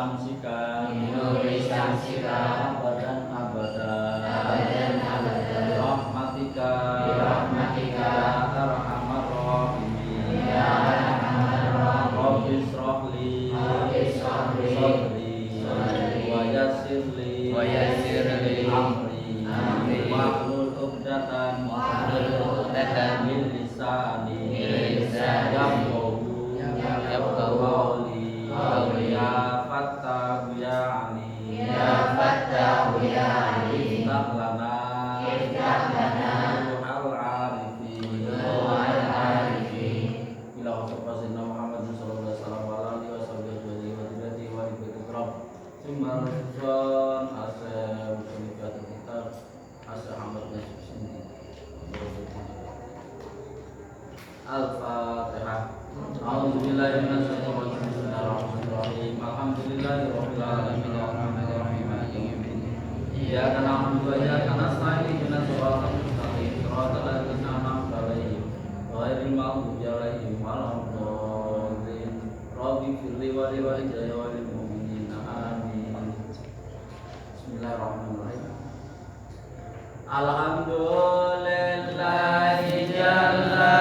samsika abadan abadan rahmatika ya arhamar rahimin Rabbi shrahli sadri wa yassirli amri wahlul 'uqdatam min lisani yafqahu qawli ya fattahu ya ali iftah lana ruhal arifin ila husna Muhammad sallallahu alaihi wasallam wa alihi wa sallam Sumarson asal Sunikat Kitab asal Hamad Nasib Al-Fatihah. A'udzubillahi minasyaitonir rajim. Bismillahirrahmanirrahim. Alhamdulillahirabbil alamin arrahmanir rahim maliki yaumiddin. Iyyaka na'budu wa iyyaka nasta'in ihdinas siratal mustaqim siratal ladzina an'amta 'alaihim ghairil maghdubi 'alaihim waladdallin. Rabbi firli wa li walidayya wa lil mu'minina amin. Bismillahirrahmanirrahim. Alhamdulillahi jalla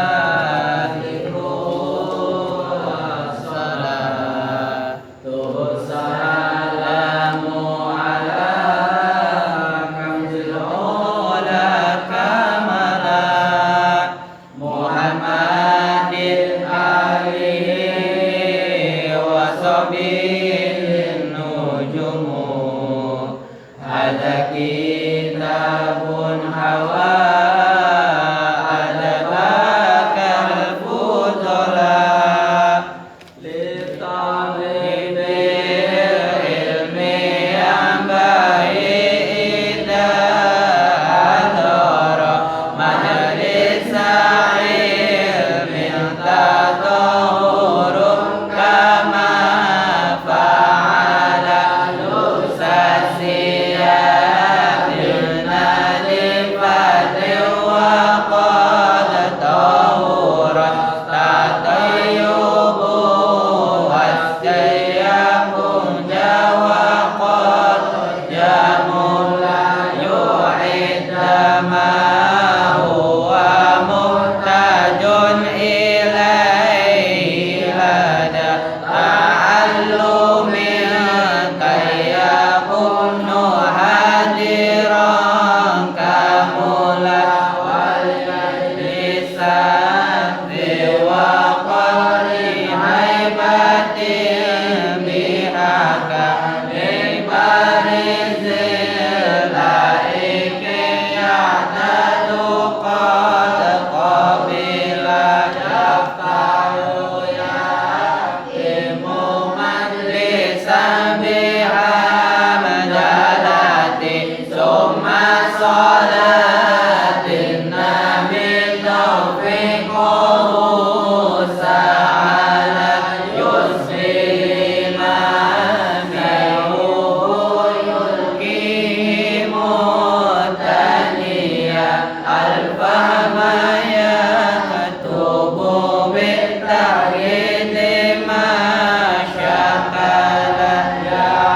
ya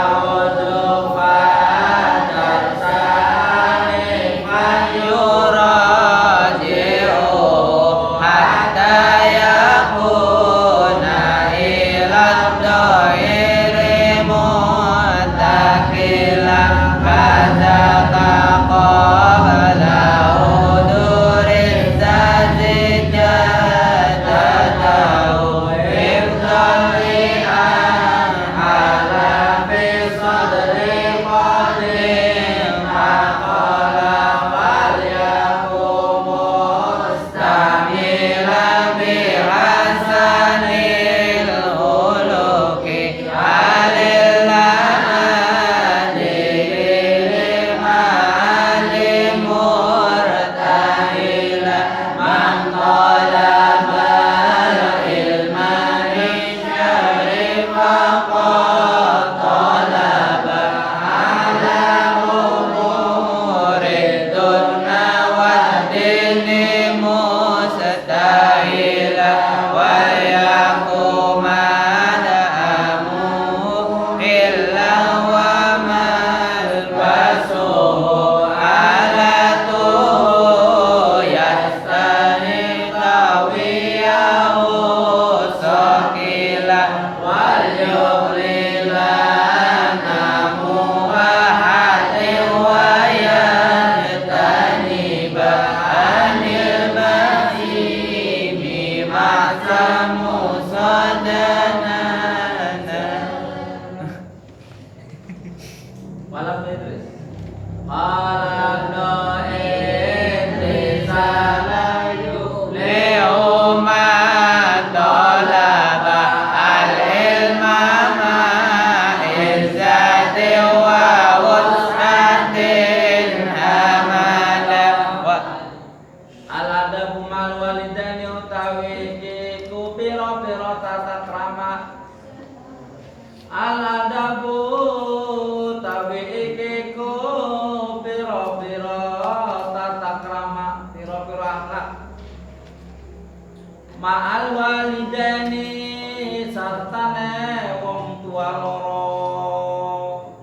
Malam Idris. Malam Idris alayu liuman tolaba al-ilma ma'izzati wa wus'atin hamala wa al-adabu mal walidani utawi iku pira-pira tata krama. Al-adabu utawi iku pira-pira tata krama, pira-pira akhlak. Ma'al walidani sartane wong tua loro.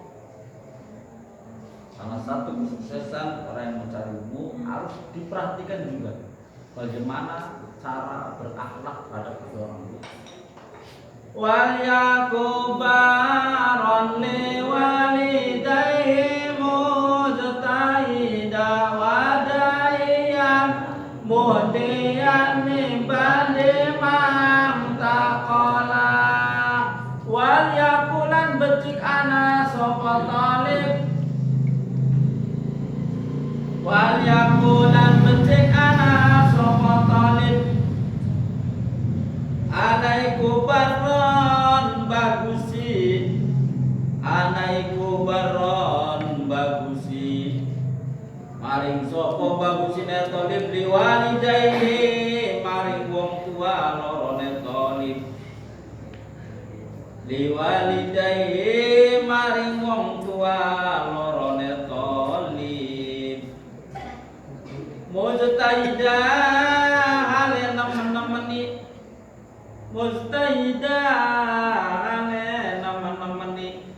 Salah satu kesuksesan orang yang mencari ilmu harus diperhatikan juga bagaimana cara berakhlak terhadap kedua orang tua. Wal yakubaron li walidayhi mujtahida wadaiyan muhdiyan min ba'di mam taqala. Wal yakulan becik ana sapa talib. Wal yakulan becik ana sapa talib. Anaiku baron bagusi, anaiku baron bagusi. Maring sopo bagusi netolib liwalidayhi, maring wong tua loro netolib. Liwalidayhi, maring wong tua loro netolib. Mujtahidah hale nemen-nemeni, mujtahidah ale nemen-nemeni,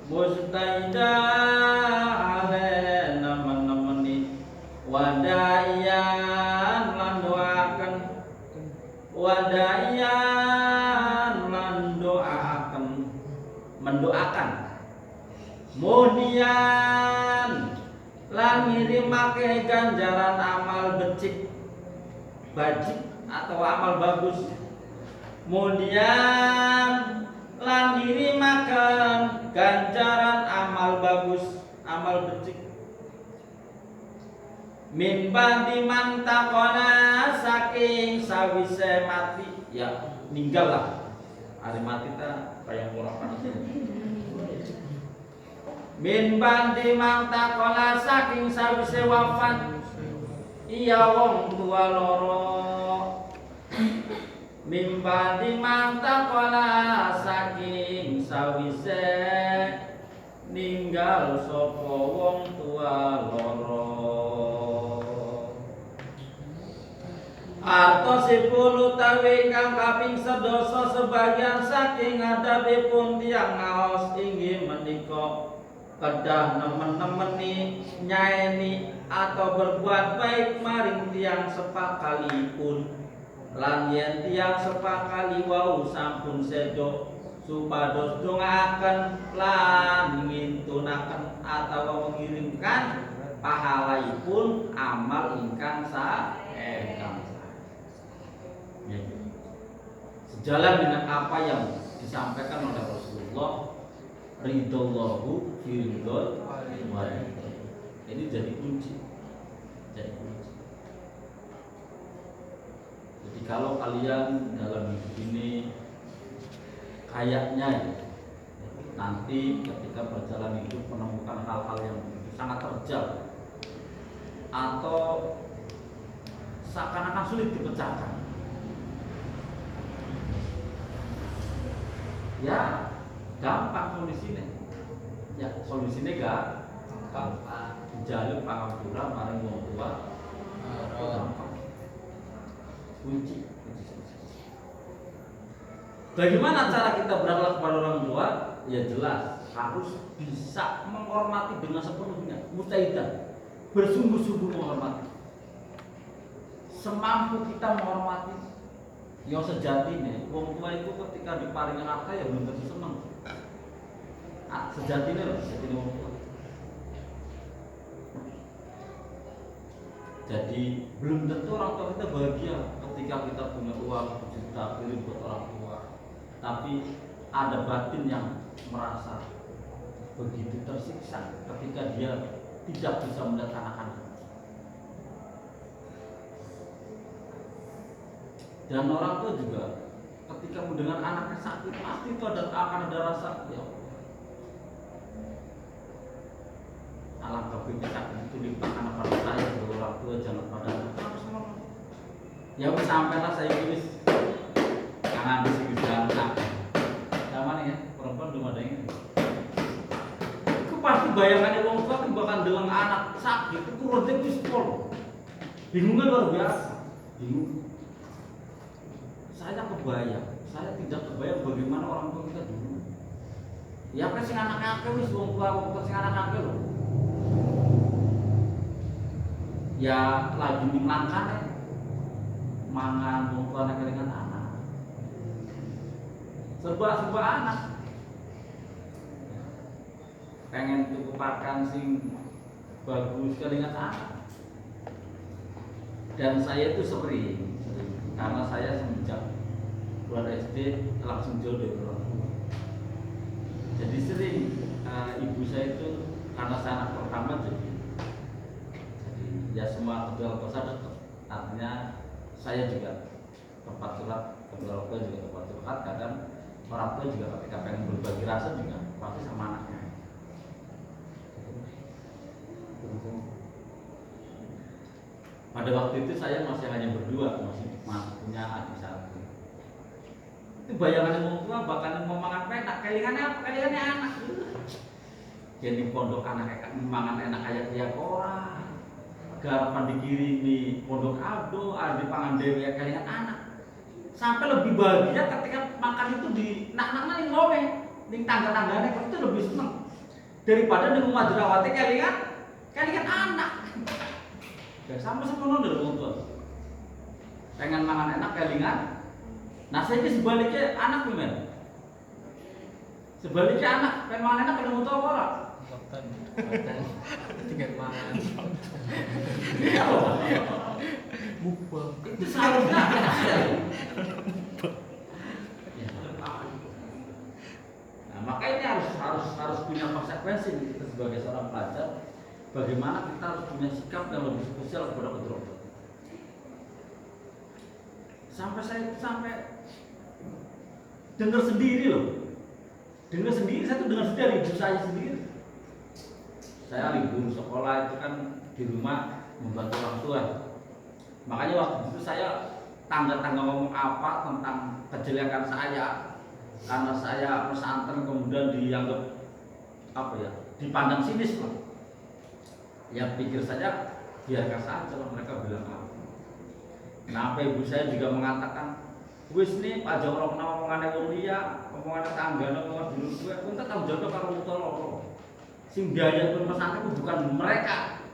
mujtahidah ale nemen-nemeni. Wadaiyan lan doaken, wadaiyan lan doaken, mendoakan. Muhdiyan lan ngirimake ganjaran amal becik, bajik atau amal bagus. Kemudian lan ngirimaken ganjaran amal bagus, amal becik. Min ba'di man taqona, saking sawise mati, ya ninggal lah. Hari mati ta kayak orang panas. Min ba'di man taqona, saking sawise wafat iya wong tua loro. Mimba di mantaqala, saking sawise ninggal sapa wong tua loro. Artosipun utawi kang kaping sedasa sebagian saking ngadhapipun tiyang ngaos inggih menika kedah nemen-nemeni nyaeni atau berbuat baik maring tiyang sepakalipun. Lan yen tiyang sepakali wau sampun sedo supados dongaaken lan ngintunaken atau mengirimkan pahalaipun amal ingkang saengkang. Sejalan dengan apa yang disampaikan oleh Rasulullah, ridallahu fi ridal walidain. Ini jadi kunci. Jadi kalau kalian dalam hidup ini kayaknya ya, nanti ketika berjalan hidup menemukan hal-hal yang sangat terjal atau seakan-akan sulit dipecahkan, ya gampang solusinya. Ya solusinya gampang. Jaluk pangapura maring wong tua gampang. Kunci. Bagaimana cara kita berakhlak kepada orang tua? Ya jelas harus bisa menghormati dengan sepenuhnya, mustaidan, bersungguh-sungguh menghormati. Semampu kita menghormati. Yang sejatinya, wong tua itu ketika diparingi harta ya belum tentu seneng. Sejatinya loh, sejatinya wong tua. Jadi belum tentu orang tua kita bahagia ketika kita punya uang juta kirim buat orang tua. Tapi ada batin yang merasa begitu tersiksa ketika dia tidak bisa melihat anak-anak. Dan orang tua juga ketika mendengar anaknya sakit pasti itu akan ada rasa ya alangkah lebih sakit itu limpahkan pada saya sebagai orang tua, jangan pada anak. Ya wis sampailah saya tulis jangan disegel anak. Sama nih ya, perempuan belum ada ini. Itu pasti bayangannya orang tua bahkan dengan anak sakit itu rodek pistol. Bingungnya luar biasa. Bingung. Saya kebayang, saya tidak kebayang bagaimana orang tua kita dulu. Ya kan sing anak akeh wis wong tua sing anak akeh lho. Ya lagi ning langkane mangan wong tua nek kelingan anak. Serba anak. Pengen tuku pakan sing bagus kelingan anak. Dan saya itu sering karena saya semenjak bulan SD langsung jodoh orang tua. Jadi sering ibu saya itu karena saya anak pertama jadi ya semua kedua orang tua dekat. Artinya saya juga tempat curhat, kedua orang tua juga tempat curhat. Kadang orang tua juga ketika pengen berbagi rasa juga pasti sama anaknya. Pada waktu itu saya masih hanya berdua, masih punya adik satu. Itu bayangan orang tua bahkan mau makan penak, kelingannya apa? Kelingannya anak. Jadi pondok anak mangan enak kayak tiap orang. Garapan dikirimi pondok ado, ada pangan dewe kelingan anak. Sampai lebih bahagia ketika makan itu di nak-nak ning ngowe, ning tangga-tanggane itu lebih seneng daripada ning rumah jerawate kelingan anak. Ya sama semono lho wong tua. Pengen mangan enak kelingan. Nah saya ini sebaliknya anak gimana? Sebaliknya anak pengen mangan enak kelingan tua apa ora? Tinggal mangan. Bubuk. Itu seharusnya nah, maka ini harus punya konsekuensi kita sebagai seorang pelajar. Bagaimana kita harus punya sikap yang lebih spesial kepada kedua orang tua. Sampai dengar sendiri loh. Dengar sendiri, saya tuh dengar sendiri ibu saya sendiri. Saya libur sekolah itu kan di rumah membantu orang tua. Makanya waktu itu saya tangga-tangga ngomong apa tentang kejelekan saya karena saya pesantren kemudian dianggap apa ya, dipandang sinis lah. Ya pikir saja biarkan saja mereka bilang apa. Kenapa ibu saya juga mengatakan wis nih Pak Joko kena omongannya wong liya, omongannya tanggane omongan dulu gue pun tetap jodoh karo wong loro. Sing biaya pun pesantren bukan mereka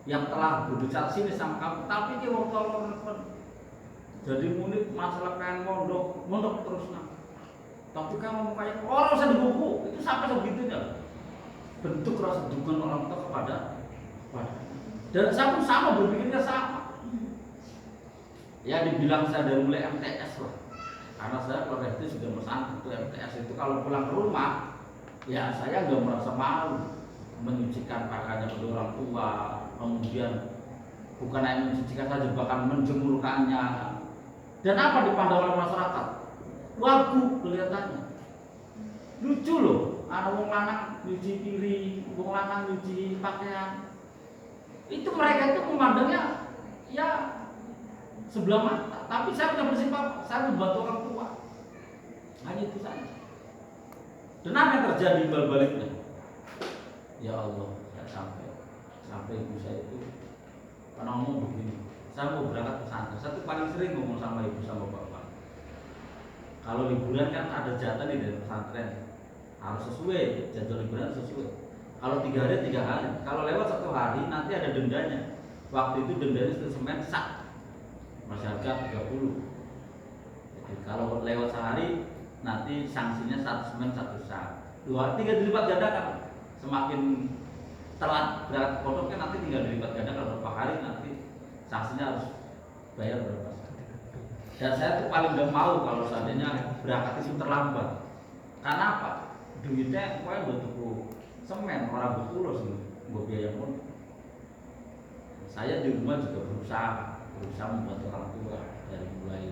yang telah berbicara sini sama kamu, tapi ki wong loro. Jadi murid masalah pengen mondok terus nah. Tapi kamu mau kayak orang usah di buku, itu sampai sebegitunya. Bentuk rasa dukungan orang tua kepada dan saya pun sama berpikirnya sama. Ya dibilang saya dari mulai MTS lah, karena saya kalau SD sudah pesantren itu MTS itu kalau pulang ke rumah, ya saya nggak merasa malu menyucikan pakaiannya kedua orang tua, kemudian bukan hanya mensucikan saja bahkan menjemurkannya. Dan apa dipandang oleh masyarakat? Wagu kelihatannya, lucu loh. Ada wong lanang nyuci piring, wong lanang nyuci pakaian. Itu mereka itu memandangnya ya sebelah mata. Tapi saya punya prinsip apa? Saya membantu orang tua. Hanya itu saja. Dan apa yang terjadi balik-baliknya? Ya Allah, saya sampai ibu saya itu pernah ngomong begini. Saya mau berangkat ke pesantren. Saya tuh paling sering ngomong sama ibu sama bapak. Kalau liburan kan ada jatah nih dari pesantren. Harus sesuai, jadwal liburan sesuai. Kalau 3 hari 3 hari, kalau lewat 1 hari nanti ada dendanya. Waktu itu dendanya semen sak, masih harga 30. Jadi kalau lewat sehari nanti sanksinya 1 semen 1 sak. 2, 3 dilipat gandakan. Semakin telat berangkat pondok kan nanti tinggal dilipat gandakan berapa hari nanti sanksinya harus bayar berapa. Dan saya tuh paling gak mau kalau seandainya berangkat itu terlambat. Karena apa? Duitnya pokoknya buat tuku semen orang berpulau sih, gue biaya pun. Saya di rumah juga berusaha membuat orang tua dari mulai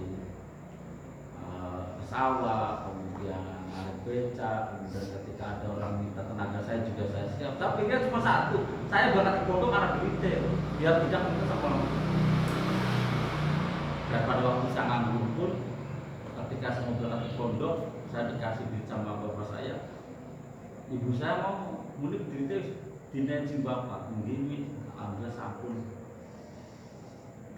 sawah, kemudian narik beca, kemudian ketika ada orang minta tenaga saya juga saya siap. Tapi kan cuma satu, saya berangkat ke pondok karena duitnya, biar tidak minta sama orang tua. Dan pada waktu saya nganggur pun, ketika saya mau berangkat ke pondok, saya dikasih duit sama bapak saya. Ibu saya mau mudik duitnya dinaikin bapak, mungkin alhamdulillah sampun.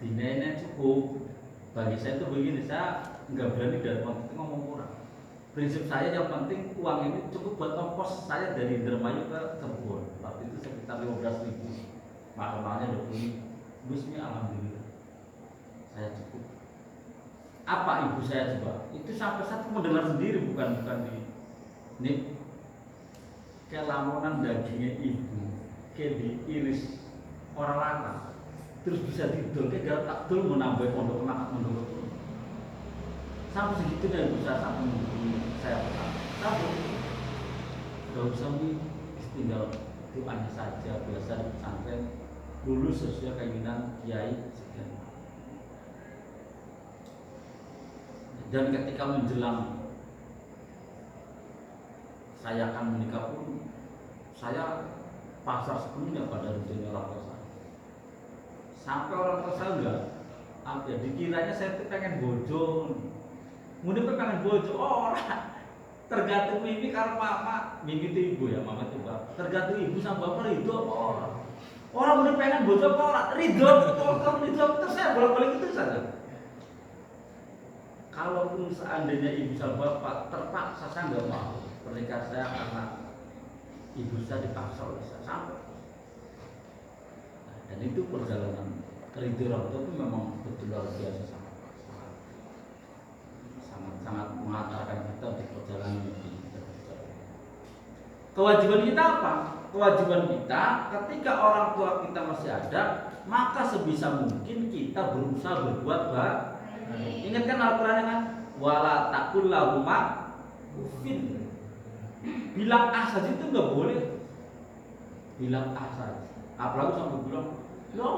Dinaikin cukup. Bagi saya itu begini, saya nggak berani dari waktu itu ngomong kurang. Prinsip saya yang penting uang ini cukup buat ongkos saya dari Indramayu ke Kebun. Waktu itu sekitar 15.000, mahalnya 20. Bismillah, alhamdulillah saya cukup. Apa ibu saya coba? Itu sampai satu mendengar sendiri, bukan di ini kelamonan dagingnya ibu, kayak diiris orang lanang. Terus bisa didol, kayak takdul menambah pondok makan menurut sampai segitunya ibu saya sampai menghubungi saya pesan sampai gak usah tinggal doanya saja, biasa di pesantren lulus sesuai keinginan kiai sekian. Dan ketika menjelang saya akan menikah pun saya pasrah sepenuhnya pada rezekinya orang tua saya. Sampai orang tua saya enggak dikiranya saya tuh pengen bojo. Mungkin pengen bojo orang. Tergantung mimpi karena mama, mimpi itu ibu ya, mama itu bapak. Tergantung ibu sama bapak ridho apa orang. Orang mungkin pengen bojo apa orang, ridho terus saya bolak-balik itu saja. Kalaupun seandainya ibu sama bapak terpaksa saya enggak mau pernikahan saya karena ibu saya dipaksa oleh saya sampai. Dan itu perjalanan ridho orang tua itu memang betul luar biasa, sangat mengantarkan kita di perjalanan ini. Kewajiban kita apa? Kewajiban kita ketika orang tua kita masih ada, maka sebisa mungkin kita berusaha berbuat baik. Ingatkan Al-Quran kan, wala taqul lahuma uffin. Bilang ah saja itu nggak boleh. Bilang ah saja. Apalagi sampai bilang, ya,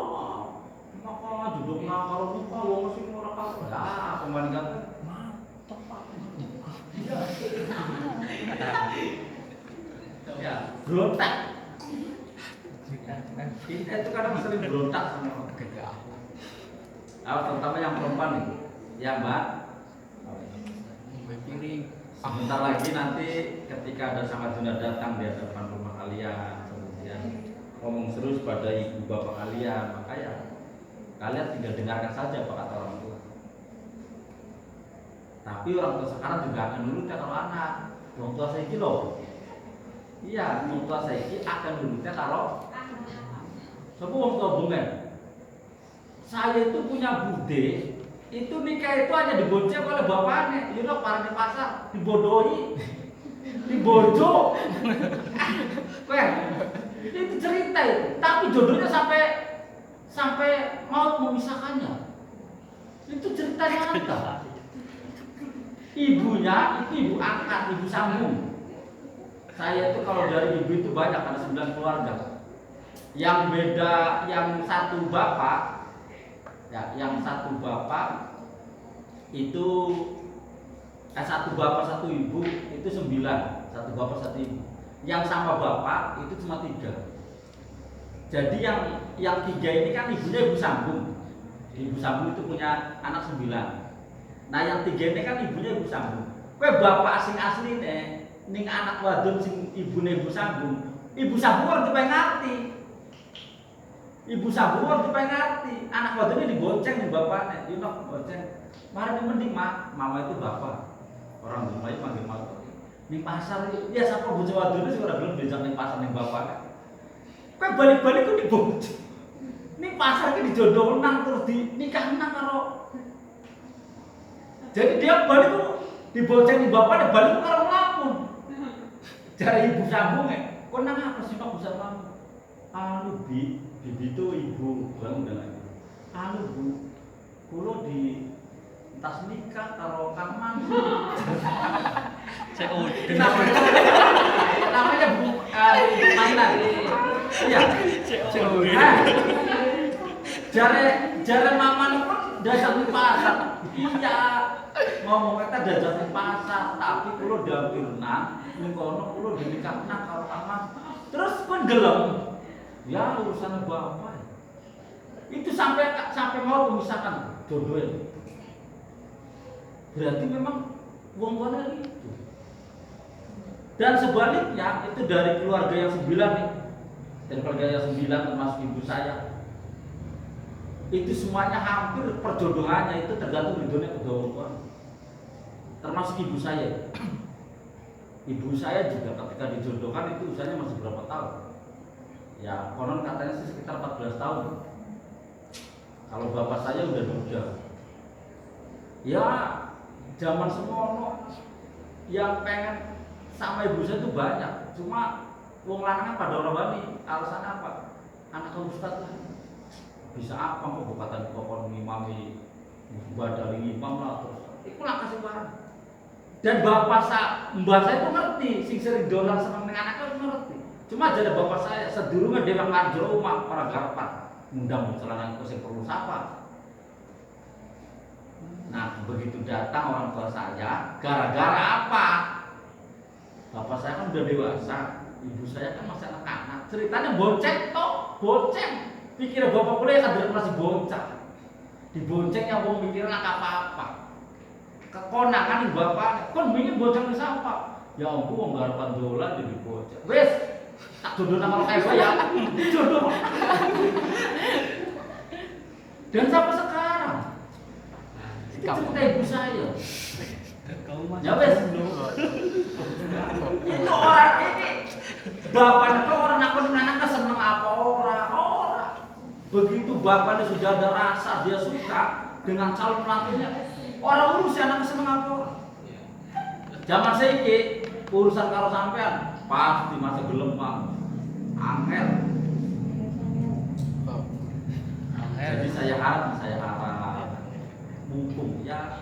maka duduk nakal lupa, wong mesti ora karo. Ya, pembandingan mantap Pak. Ya, berontak. Kita itu kadang sering berontak sama orang. Terutama yang perempuan nih, ya Mbak. Sebentar lagi nanti ketika ada sangat Juna datang di hadapan rumah kalian, kemudian ngomong serius pada ibu bapak kalian, maka ya kalian tinggal dengarkan saja apa kata orang tua. Tapi orang tua sekarang juga akan nurutnya kalau anak. Orang tua saya loh. Iya, orang tua saya akan nurutnya kalau sebab orang tua bunga. Saya itu punya bude, itu nikah itu hanya dibonceng oleh bapaknya. You know, para di pasar dibodohi, dibojo. Itu cerita itu, tapi jodohnya sampai maut memisahkannya. Itu ceritanya nyata. Ibunya itu ibu angkat, ibu sambung. Saya itu kalau dari ibu itu banyak, ada 9 keluarga. Yang beda, yang satu bapak, ya, yang satu bapak itu satu bapak satu ibu itu 9, satu bapak satu ibu. Yang sama bapak itu cuma 3. Jadi yang 3 ini kan ibunya ibu sambung. Ibu sambung itu punya anak 9. Nah yang 3 ini kan ibunya ibu sambung. Kue bapak asing ning anak wadon sing ibune ibu sambung. Ibu sambung orang pengen ngerti. Ibu sambung orang pengen ngerti. Anak wadon ini dibonceng nih bapaknya. Dia bonceng. Mari mending mama itu bapak. Orang rumah itu manggil mama. Ning pasar ya siapa bocah wadone sing ora gelem becak ning pasar ning bapak. Kowe balik-balik ku dibonceng. Ning pasar ki dijodoh nang terus dinikah nang karo. Jadi dia balik ku dibonceng ning bapak balik karo lamun. Jare ibu sambung kok nang apa sih Pak bisa lamun? Anu bibi itu ibu bang udah lagi. Anu Bu, kulo di tas nikah karo Kang Mansur. Saya udah. Namanya Bu jare mamane kok dagang di pasar. Iya. Ngomong kata dagang di pasar, tapi kula dampirna ning kono kula dinikahna karo anak. Terus pun gelem. Ya urusan bapak. Itu sampai mau memisahkan jodoh. Berarti memang wong kono itu. Dan sebaliknya itu dari keluarga yang 9 nih. Dan keluarga yang 9 termasuk ibu saya. Itu semuanya hampir perjodohannya itu tergantung ridhonya kedua orang tua. Termasuk ibu saya. Ibu saya juga ketika dijodohkan itu usianya masih berapa tahun? Ya konon katanya sih sekitar 14 tahun. Kalau bapak saya udah duda. Ya zaman semono yang pengen sama ibu saya itu banyak. Cuma wong lanangan pada orang wani. Alasan apa? Anak ustaz lah. Bisa apa kok bukatan kokon ngimami badari imam lah terus. Iku lah kasih barang. Dan mbak saya itu ngerti, sing sering dolan seneng dengan anaknya itu ngerti. Cuma jadi bapak saya sedurunge dhewe ngarjo omah orang garpat. Ngundang celana sing perlu sapa. Nah, begitu datang orang tua saya, gara-gara apa? Bapak saya kan udah dewasa, ibu saya kan masih anak-anak. Ceritanya bonceng toh, bonceng. Pikir bapak kuliah kan masih bocah. Dibonceng yang mau mikir nggak apa-apa. Kekonangan nih bapak, kon ingin bonceng di siapa? Ya ampun, garapan dolan jadi bocah. Wes, tak jodoh nama kayak saya, jodoh. Dan sampai sekarang, itu cerita ibu saya. Ya wes, itu orang ini, bapaknya tuh orang anak seneng apa orang. Begitu bapaknya sudah ada rasa dia suka dengan calon menantunya, orang urus anak seneng apa orang. Zaman saiki urusan karo sampean pasti masih gelem Pak. Angel. Jadi saya harap mumpung ya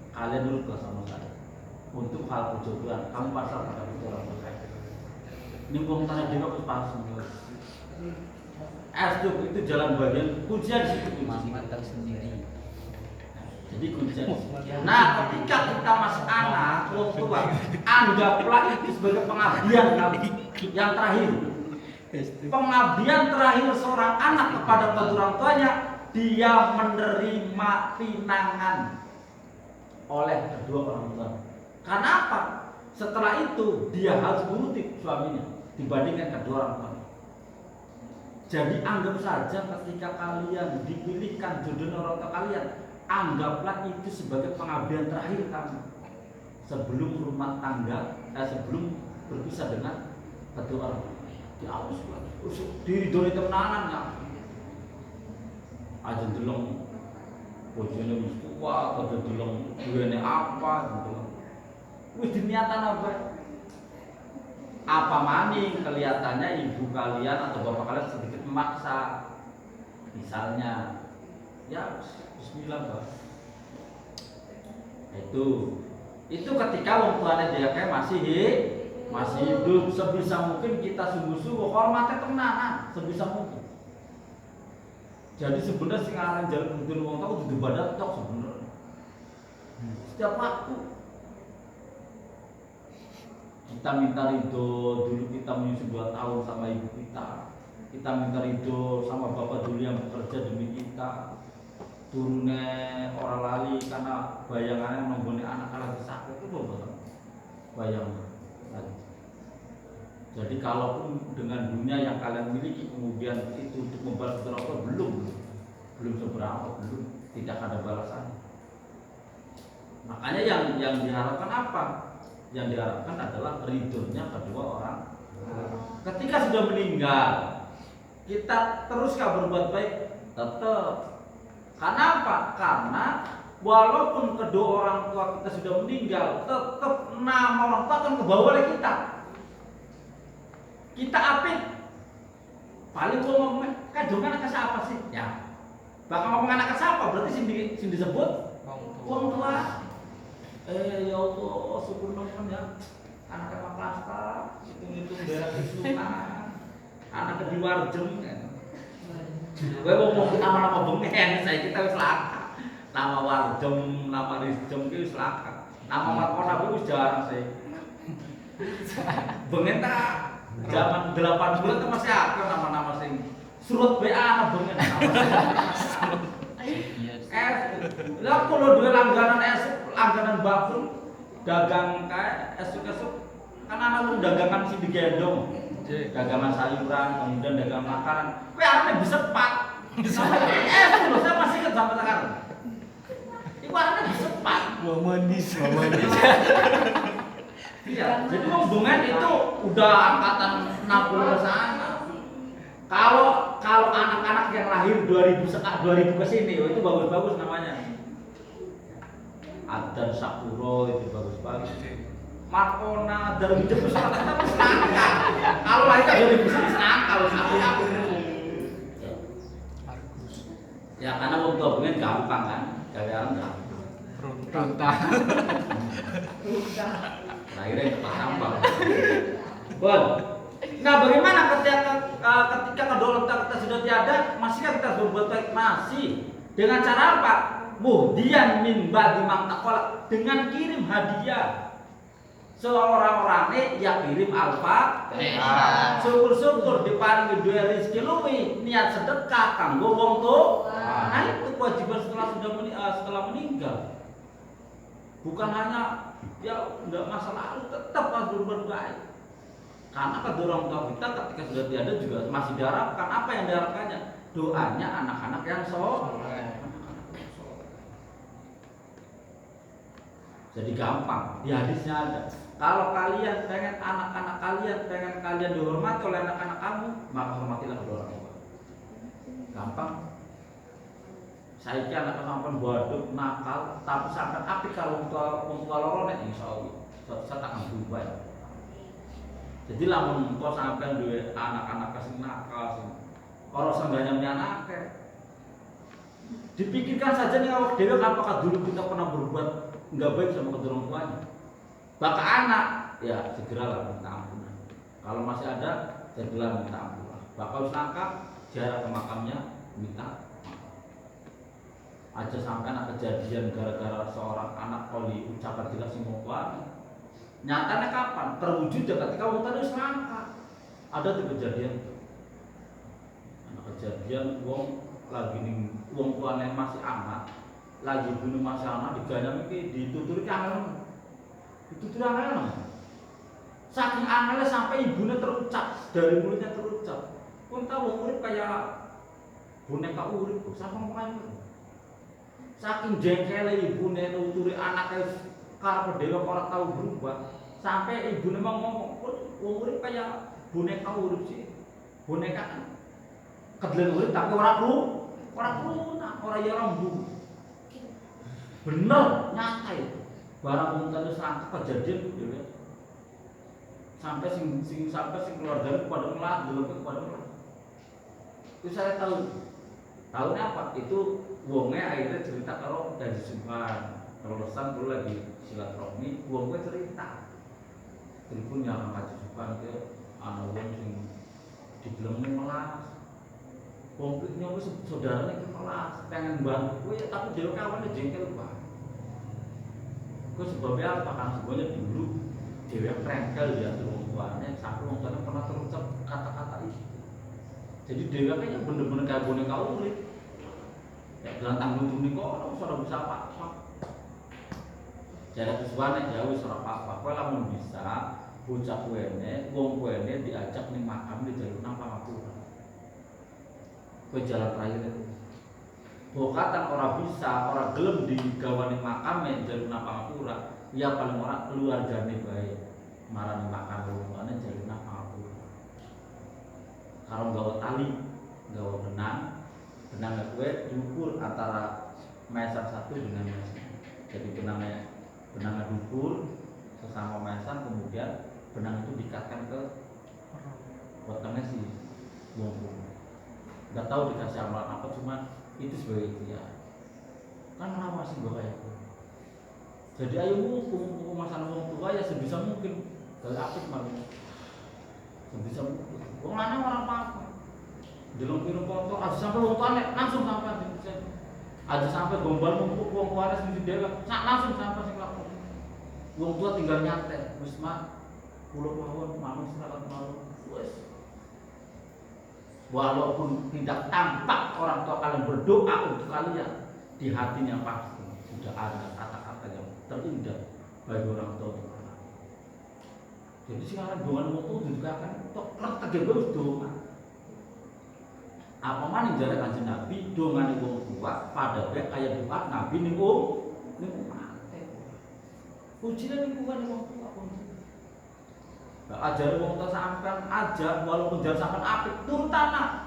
kalian nurut sama saya untuk hal perjodohan kamu pasal pada orang tua saya. Ini wong tanah dewa harus pas itu jalan bagian kuncinya di situ tersendiri. Jadi kuncinya. Nah, ketika kita masih anak, wong tua, anggaplah itu sebagai pengabdian yang terakhir. Pengabdian terakhir seorang anak kepada kedua orang tuanya, dia menerima pinangan oleh kedua orang tua. Karena apa? Setelah itu dia harus menuruti suaminya dibandingkan kedua orang tua. Jadi anggap saja ketika kalian dipilihkan jodoh orang tua kalian, anggaplah itu sebagai pengabdian terakhir kamu sebelum rumah tangga, sebelum berpisah dengan kedua orang tua. Ya Allah, diri dori temenanan ya. Aja deleng bojone wis tua, aja deleng duwene apa gitu. Wis diniatan apa? Apa maning kelihatannya ibu kalian atau bapak kalian sedikit memaksa. Misalnya, ya bismillah Pak. Itu ketika wong tuane dia kayak masih hidup, sebisa mungkin kita sungguh-sungguh hormatnya temenanan sebisa mungkin. Jadi sebenarnya sing aran jalan kudu wong tua kudu badat tok sebenarnya. Setiap waktu kita minta ridho, dulu kita menyusu 2 tahun sama ibu kita minta ridho sama bapak dulu yang bekerja demi kita. Turunnya orang lali karena bayangannya mengguni anak lagi sakit itu loh bayang. Jadi kalaupun dengan dunia yang kalian miliki kemudian itu untuk membalas berapa belum seberapa, tidak ada balasan. Makanya yang diharapkan apa? Yang diharapkan adalah ridhonya kedua orang. Ketika sudah meninggal, kita teruskah berbuat baik? Tetap. Karena apa? Karena walaupun kedua orang tua kita sudah meninggal, tetap nama orang tua akan kebawa oleh kita. Kita apik. Paling gua ngomong, kadongan anak siapa sih? Ya. Bakal ngomong anak siapa? Berarti sing disebut wong tua. Ya Allah, syukur teman ya. Anaknya Pak Plasta, itu daerah Sunan, anaknya di Warjem kan. Kowe ngomong nama-nama bengen saiki kita wis langka. Nama Warjem, nama Rizjem ki wis langka. Nama Markona kuwi wis jarang sih. Bengen ta zaman 8 bulan itu masih akeh nama-nama sing surut BA ana bengen. Lah kalau duwe langganan langganan bakul dagang kae esuk-esuk kan ana lu dagangan sing digendong. Dagangan sayuran, kemudian dagangan makanan. Kowe arane disepat. Lho saya masih ingat sampai sekarang. Iku arane disepat. Manis. Iya, jadi hubungan itu udah angkatan 60 ke sana. Kalau anak-anak yang lahir 2000 ke sini itu bagus-bagus namanya. Adan Sakuro itu bagus-bagus. Markona dari Jepus tapi senangka. Kalau lahir kan 2000 senangka loh aku. Ya karena wong tua pengen gampang kan, gawean gampang. Ronta. Lahirnya cepat gampang. Bon. Nah, bagaimana ketika kedaulatan kita sudah tiada, masihkah kita berbuat baik? Masih. Dengan cara apa? Muhdian min ba'di man taqala, dengan kirim hadiah. Seorang-orangnya ya kirim alfa, syukur-syukur diparingi duwe rezeki luwih, niat sedekah kanggo wong tuwa. Nah, itu kewajiban setelah meninggal. Bukan hanya ya enggak masa lalu, tetap harus berbuat baik. Karena kedua orang tua kita ketika sudah tiada juga masih diharapkan. Apa yang diharapkannya? Doanya anak-anak yang soleh. Jadi gampang, di hadisnya ada. Kalau kalian pengen anak-anak kalian dihormati oleh anak-anak kamu, maka hormatilah kedua orang tua. Gampang. Saya kira anak sampean bodoh, nakal, tapi sampai api kalau wong tua lorone insyaallah suatu saat akan berubah. Jadi lamun engko sampean duwe anak-anak sing nakal sing ora sengganya menyanake. Dipikirkan saja nih awak dhewe apakah dulu kita pernah berbuat enggak baik sama kedua orang tuanya. Baka anak ya segeralah minta ampunan. Kalau masih ada segeralah minta ampunan. Bakal nangkap jarak ke makamnya minta aja sampai anak kejadian gara-gara seorang anak koli ucapan jelas sing mokwan. Nyatanya kapan? Terwujud ketika wong tadi wis ngangkat. Ada tuh kejadian. Anak kejadian wong lagi ning wong tuane masih anak, lagi bunuh masih anak diganyam iki dituturi kangen. Dituturi kangen. Saking angelnya sampai ibunya terucap, dari mulutnya terucap. Pun tahu urip kayak boneka urip kok sama ngomong. Saking jengkele ibune nuturi anaknya karep dhewe ora tau berubah. Sampai ibune ngomong, "Wong urip kaya boneka urip sih." Boneka kan kedelen urip tapi ora lunak, ora ya rembu. Bener, nyata itu. Barang wong tadi sangka kejadian dhewe. Sampai sing keluarga pada ngelah, dulu pada ngelah. Itu saya tahu. Tahunya apa? Itu wongnya akhirnya cerita kalau dari Subhan kelulusan dulu lagi silaturahmi, wongnya cerita teleponnya orang kaji Subhan ke anak wong sing dibilangnya melas konfliknya wis saudaranya ke melas pengen bantu gue tapi dia kawannya jengkel pak gue sebabnya apa? Karena sebabnya dulu dia prengkel ya wong tuanya sampai wong tuanya pernah terucap kata-kata itu. Jadi dia kayaknya bener-bener kayak boneka urip. Ya gelantang lucu nih kok ora bisa apa-apa. Jadi kesuwane ya wis ora apa-apa. Kowe lamun bisa bocah kuwene, wong kuwene diajak ning makam di jalur nang pangapura. Kowe jalan raya itu. Bokatan ora bisa, ora gelem digawa ning makam jalur nang pangapura, ya paling ora keluargane bae. Marani makam wongane jalur nang pangapura. Karo gawa tali, gawa benang gue diukur antara mesan satu dengan mesan. Jadi benangnya diukur sesama mesan, kemudian benang itu dikatkan ke potongnya si bumbu. Nggak tahu dikasih amalan apa, cuma itu sebagai ikhtiar. Kan lama sih gue kayak gitu. Jadi ayo hukum masalah wong tua ya sebisa mungkin dari aktif malu. Sebisa mungkin. Wong lanang orang apa? Delok piro foto aja sampai wong tuane langsung sampai aja sampai gombal numpuk wong tuane sing dhewe langsung sampai sing lapor. Wong tua tinggal nyantet, wis mah kula mawon manut salat mawon. Wis. Walaupun tidak tampak orang tua kalian berdoa untuk kalian, di hatinya pasti sudah ada kata-kata yang terindah bagi orang tua untuk anak. Jadi sekarang doa wong tua juga akan tok tegese wis doa. Apa maning jare Kanjeng Nabi dongane wong tua pada bae kaya doa Nabi ning mate. Ujine niku kan wong tua pun. Ajar wong tua sampean aja walaupun jar sampean apik turut anak.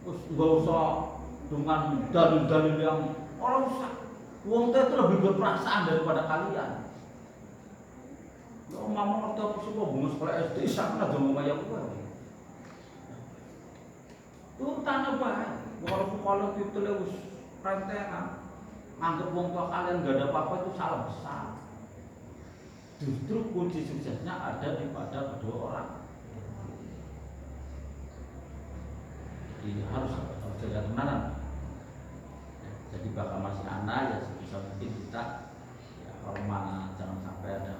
Terus enggak usah dengan dalil-dalil yang orang usah. Wong tua itu lebih berperasaan daripada kalian. Ya mama ngerti apa sih kok bunga sekolah SD sampean aja ngomong kaya kuwi. Turutane bae. Walaupun kalau itu wis rentengan, anggap wong tua kalian gak ada apa-apa itu salah besar. Justru kunci suksesnya ada pada kedua orang. Jadi harus jaga tenanan. Jadi bakal masih anak ya sebisa mungkin kita ya hormat, jangan sampai ada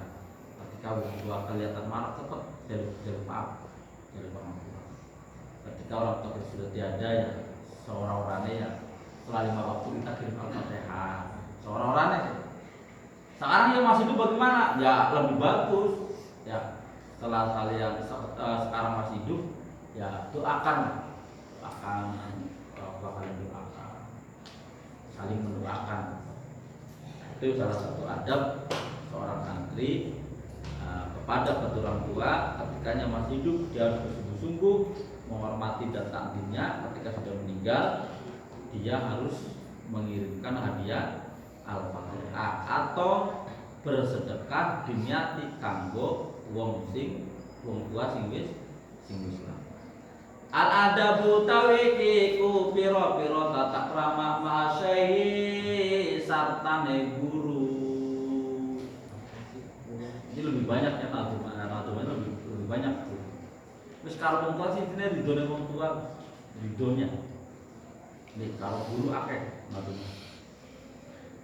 ketika wong tua kelihatan marah cepat dari maaf dari orang tua. Ketika orang tua sudah tiada ya seorang-orangnya ya setelah 5 waktu kita kirim Al-Fatihah seorang-orangnya. Sekarang yang masih hidup bagaimana? Ya lebih bagus. Ya setelah kalian sekarang masih hidup, ya doakan kalian doakan, saling mendoakan. Itu salah satu adab seorang santri kepada kedua orang tua ketikanya masih hidup dia harus bersungguh-sungguh menghormati dan takdirnya. Ketika sudah meninggal dia harus mengirimkan hadiah Al-Fatihah atau bersedekah diniati kanggo wong tua sing wis al-adabu tawiki ku pira-pira tata krama masyai sartane guru. Ini lebih banyak ya natuman lebih banyak. Wis karo wong tua sih intine ridone wong tua ridonya. Nek karo guru akeh natuman.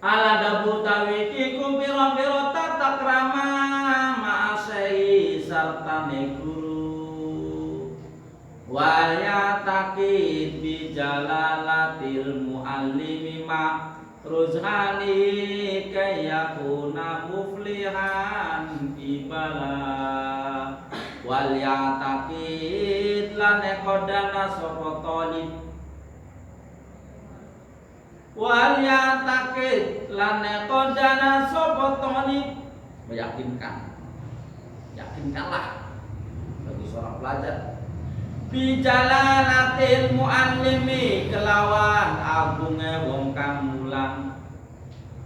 Al-adabu tawiki ku pira-pira tata krama masyai sartane guru. Waya takid bi jalalatil muallimi ma ruzhani kayakuna muflihan ibala wal ya takid lan qadana sapa talib wal ya takid lan qadana sapa talib yakinkanlah bagi seorang pelajar bijalalatil muallimi kelawan agunge wong kang mulang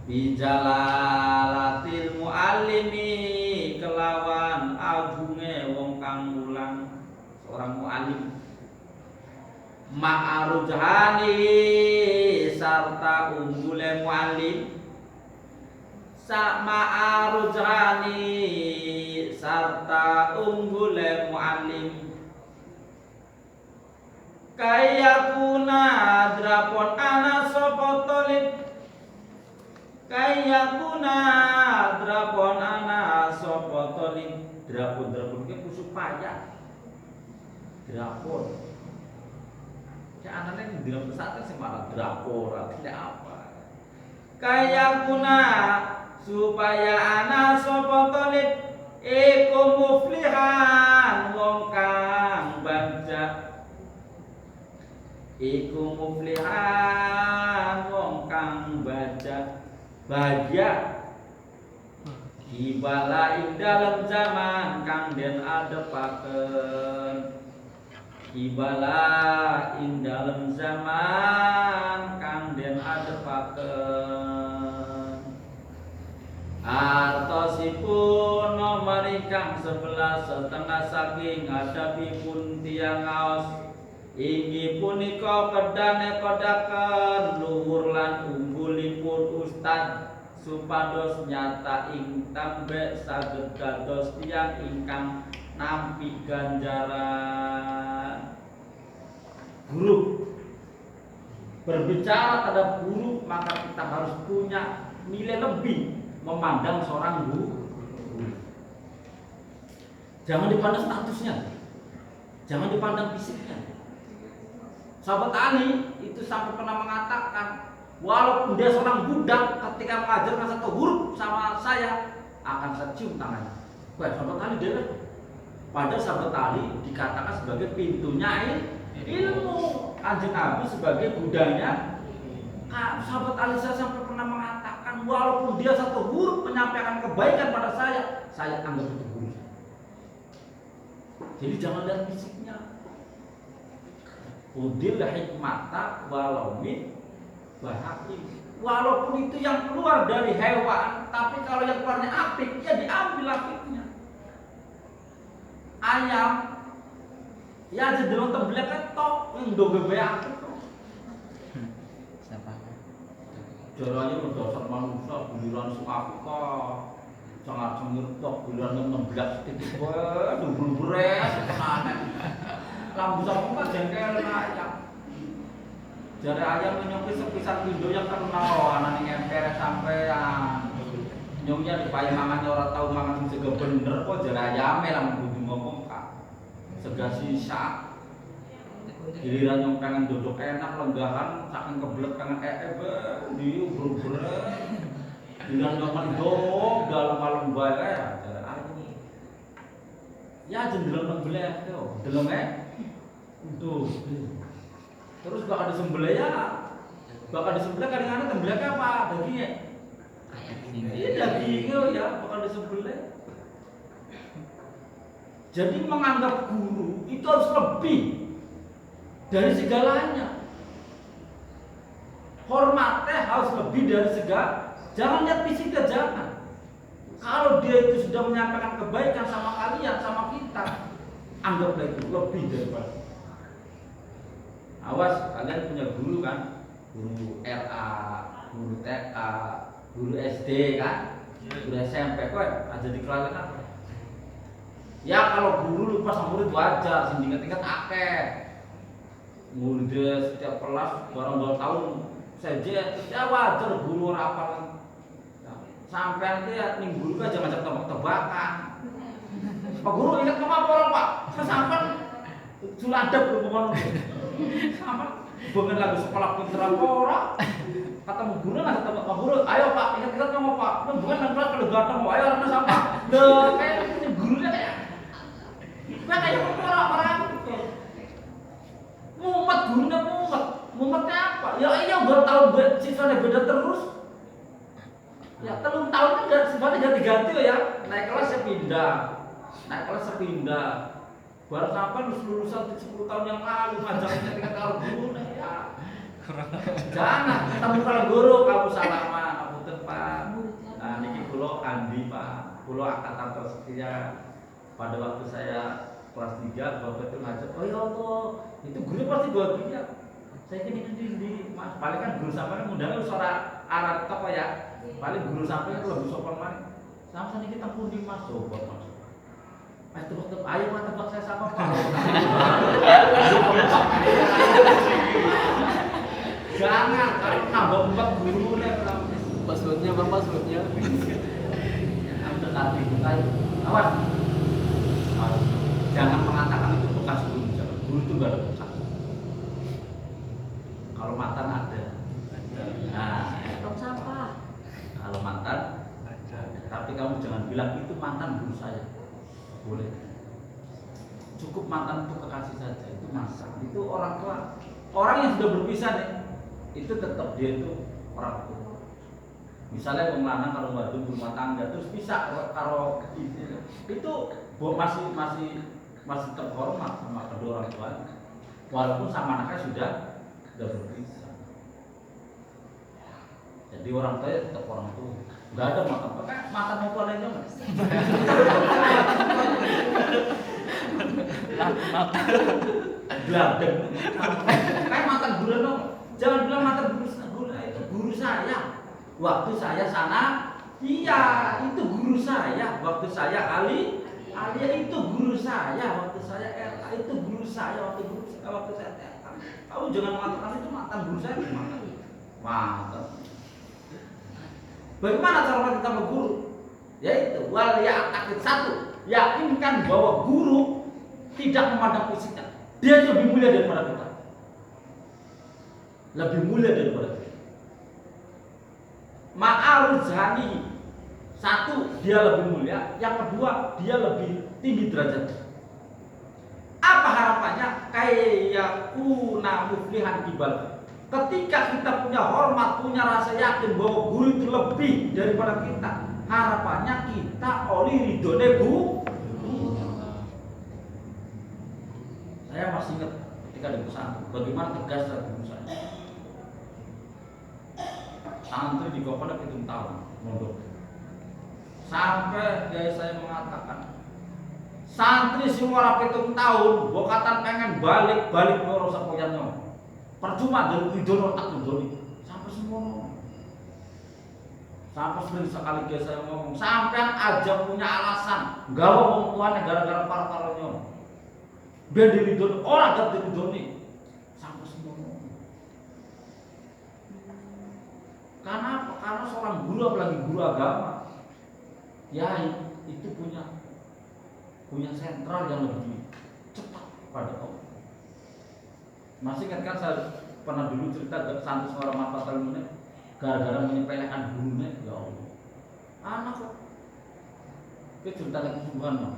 bijalalatil muallimi kelawan agunge wong kang mulang seorang muallim ma'arujhani sarta unggule muallim ma'arujhani sarta unggule muallim kaya kuna drapon ana sapa talib kaya kuna drapon ana sapa talib drapon ki supaya drapon ya anane di dalam pesantren sing malah drapor artinya apa kaya kuna supaya ana sapa talib iku muflihan wong kang bagja iku muflihan wong kang bahagia ibala ing dalam zaman kang den adepaken ibala ing dalam zaman kang den adepaken artosipun nomor ingkang 11 setengah saking adabipun tiyang ngaos inggih punika kedane kodaken luhur lan unggulipun ustad supados nyata ing tambe saged dados tiyang ingkang nampi ganjaran buruk. Berbicara pada buruk, maka kita harus punya nilai lebih memandang seorang guru. Jangan dipandang statusnya, jangan dipandang fisiknya. Sahabat Ali itu sampai pernah mengatakan, walaupun dia seorang budak, ketika mengajarkan satu huruf sama saya, akan saya cium tangannya. Wah, sahabat Ali dia. Pada sahabat Ali dikatakan sebagai pintunya ilmu. Kanjeng Nabi sebagai budanya. Sahabat Ali saya sampai pernah mengatakan, walaupun dia satu huruf menyampaikan kebaikan pada saya anggap itu guru. Jadi jangan lihat fisiknya. Udil hikmata walau min bahaqi. Walaupun itu yang keluar dari hewan, tapi kalau yang keluarnya apik, ya diambil apiknya. Ayam ya cenderung tembelak ketok yang doge beak ketok. Siapa? Jaranya berdasar manusia giliran Afrika. Sangat cengir tok giliran tembelak titik wae dubur-bures tenanan. Lambu sampung kan jengkel ayam. Jare ayam menyongki sepisan pindo yang kenal anane ngempere sampean. Nyongnya dibayang mangan ora tau mangan sing sega bener kok jare ayame lamun kudu ngomong Kak. Sega sisa. Giliran yang pengen duduk enak lenggahan saking keblek pengen di ubur-ubur. Giliran yang mendok dalam bae jare ayam. Ya jendeleng nemblek yo, delenge tuh. Terus bakal disembelih ya. Bakal disembelih kadang-kadang tembelaknya apa? Dagingnya. Iya dagingnya ya bakal disembelih. Jadi menganggap guru itu harus lebih dari segalanya. Hormatnya harus lebih dari segala. Jangan lihat fisiknya, jangan. Kalau dia itu sudah menyampaikan kebaikan sama kalian, sama kita, anggaplah itu lebih daripada. Awas, kalian punya guru kan? Guru RA, guru TK, guru SD kan? Guru SMP, kok aja dikelalen apa? Ya kalau guru lupa sama murid wajar, sing tingkat akeh. Murid setiap kelas barang 2 tahun saja, ya wajar guru ora hafal. Sampai nanti ya ning guru aja ngajak tebak-tebakan. Pak guru ingat kamu apa orang Pak? Sampai suladap rumah sampai bangun lagu sekolah pinter apa orang? Ketemu guru nggak ketemu Pak guru, ayo Pak ingat kamu Pak. Bukan nang kelas kalau gak ketemu, ayo orang sampah. Loh kayak gurunya kayak orang gitu. Mumet gurunya mumetnya apa? Ya iya baru tahu siswanya beda terus. Ya telung tahun kan sifatnya ganti-ganti ya. Naik kelas saya pindah. Baru sampai lulusan 10 tahun yang lalu ngajarin tingkat kalau guru ya. Jangan ketemu kalau guru kamu salaman, kamu Pak. Nah niki kula Andi Pak. Kula angkatan tersekian. Pada waktu saya kelas 3 Bapak itu ngajar, oh ya Allah, itu guru pasti bahagia. Saya ini Mas, paling kan guru sampai ngundang suara Arab apa ya? Paling guru sampai itu lebih sopan man. Sama ini kita pundi Mas, coba Mas. Mas tebak, ayo Mas tebak saya sama Pak. Jangan, kalau nambah 4 guru nih. Passwordnya apa passwordnya? Ambil hati kita, awas. Jangan mengatakan itu bekas guru. Guru itu gak ada bekas. Kalau mantan ada. Nah, tong sampah. Kalau mantan ada. Tapi kamu jangan bilang itu mantan guru saya. Boleh. Cukup mantan itu kekasih saja. Itu masa. Itu orang tua. Orang yang sudah berpisah nih, itu tetap dia itu orang tua. Misalnya wong lanang kalau ngadu rumah tangga terus bisa kalau itu masih terhormat sama kedua orang tua. Walaupun sama anaknya sudah berpisah. Jadi orang tua tetap orang tua. Enggak ada makan mau tuan aja enggak? Gladeng. Kayak makan gula dong. Jangan bilang makan gula itu guru saya. Waktu saya sana, iya itu guru saya. Waktu saya Alia itu guru saya waktu saya RA, itu guru saya waktu saya TK. Kamu jangan mengatakan itu mantan guru saya gimana? Mantan. Bagaimana cara kita berguru? Yaitu wal ya'taqid, satu, yakinkan bahwa guru tidak memandang fisiknya. Dia lebih mulia daripada kita. Lebih mulia daripada kita. Ma'aruzani, satu, dia lebih mulia. Yang kedua, dia lebih tinggi derajatnya. Apa harapannya? Kayyakuna muflihan kibal. Ketika kita punya hormat, punya rasa yakin bahwa guru itu lebih daripada kita, harapannya kita oleh ridhone guru. Saya masih ingat ketika di pesantren, bagaimana tegas guru saya. Santri di Pondok itu tahun mondok. Sampai kiai saya mengatakan, santri semua pitung tahun, bokatan pengen balik loro sapoyannya. Percuma jadi idono tak idoni. Sampai semua. Sampai sering sekali kiai saya ngomong, sampean aja punya alasan gawe wong tuane gara-gara para-paranyo. Ben diridoni, ora gak diridoni. Sampai semua. Karena apa? Karena seorang guru, apalagi guru agama, ya itu punya sentral yang lebih cepat pada Allah. Masih ingat kan saya pernah dulu cerita ke santri seorang mapasal ini gara-gara menyepelekan gurunya, ya Allah. Anak kok itu cerita kesubuhan mah.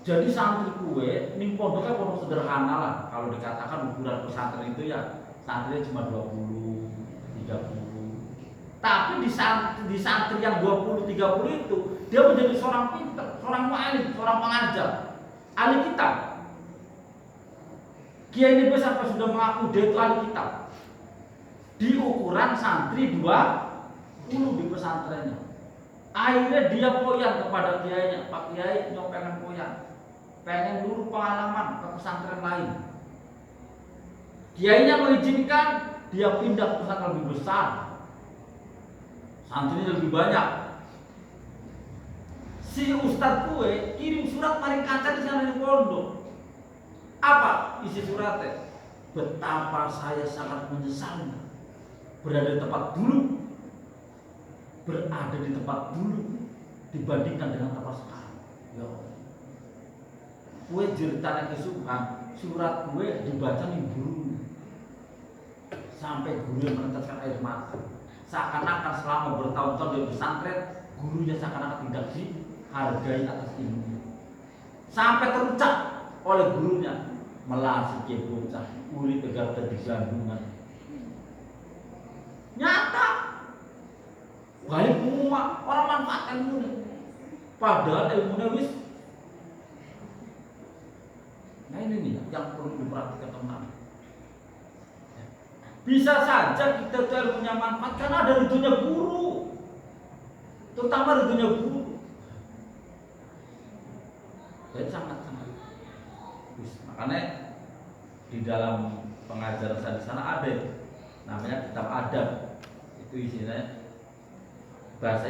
Jadi santri kue ning pondoknya pondok sederhana lah. Kalau dikatakan ukuran pesantren itu ya santrinya cuma 20, 30. Tapi di santri yang 20, 30 itu dia menjadi seorang pintar, seorang mu'alim, seorang pengajar, ahli kitab. Kiai ini sampai sudah mengaku dia itu ahli kitab. Di ukuran santri 20 di pesantrennya. Akhirnya dia poyan kepada kiainya, Pak Kiai nyok pengen poyan, pengen dulu pengalaman ke pesantren lain. Kiainya mengizinkan, dia pindah ke pesantren lebih besar. Santrinya lebih banyak. Si ustadz kue kirim surat paling kaca di sana di pondok. Apa isi suratnya? Betapa saya sangat menyesal berada di tempat dulu dibandingkan dengan tempat sekarang. Ya, kue ceritanya kesukaan, surat kue dibaca nih guru sampai guru yang meneteskan air mata. Seakan-akan selama bertahun-tahun di pesantren, gurunya seakan-akan tidak dihargai atas ilmu. Sampai terucap oleh gurunya, melasi ke bocah, uli tegar di gandungan. Nyata, balik semua orang manfaat ilmu. Padahal ilmunya wis. Nah ini nih yang perlu diperhatikan teman-teman. Bisa saja kita tuh ilmunya manfaat karena ada ridhonya guru, terutama ridhonya guru. Jadi sangat-sangat. Makanya di dalam pengajaran saya di sana ada namanya kitab adab. Itu isinya bahasa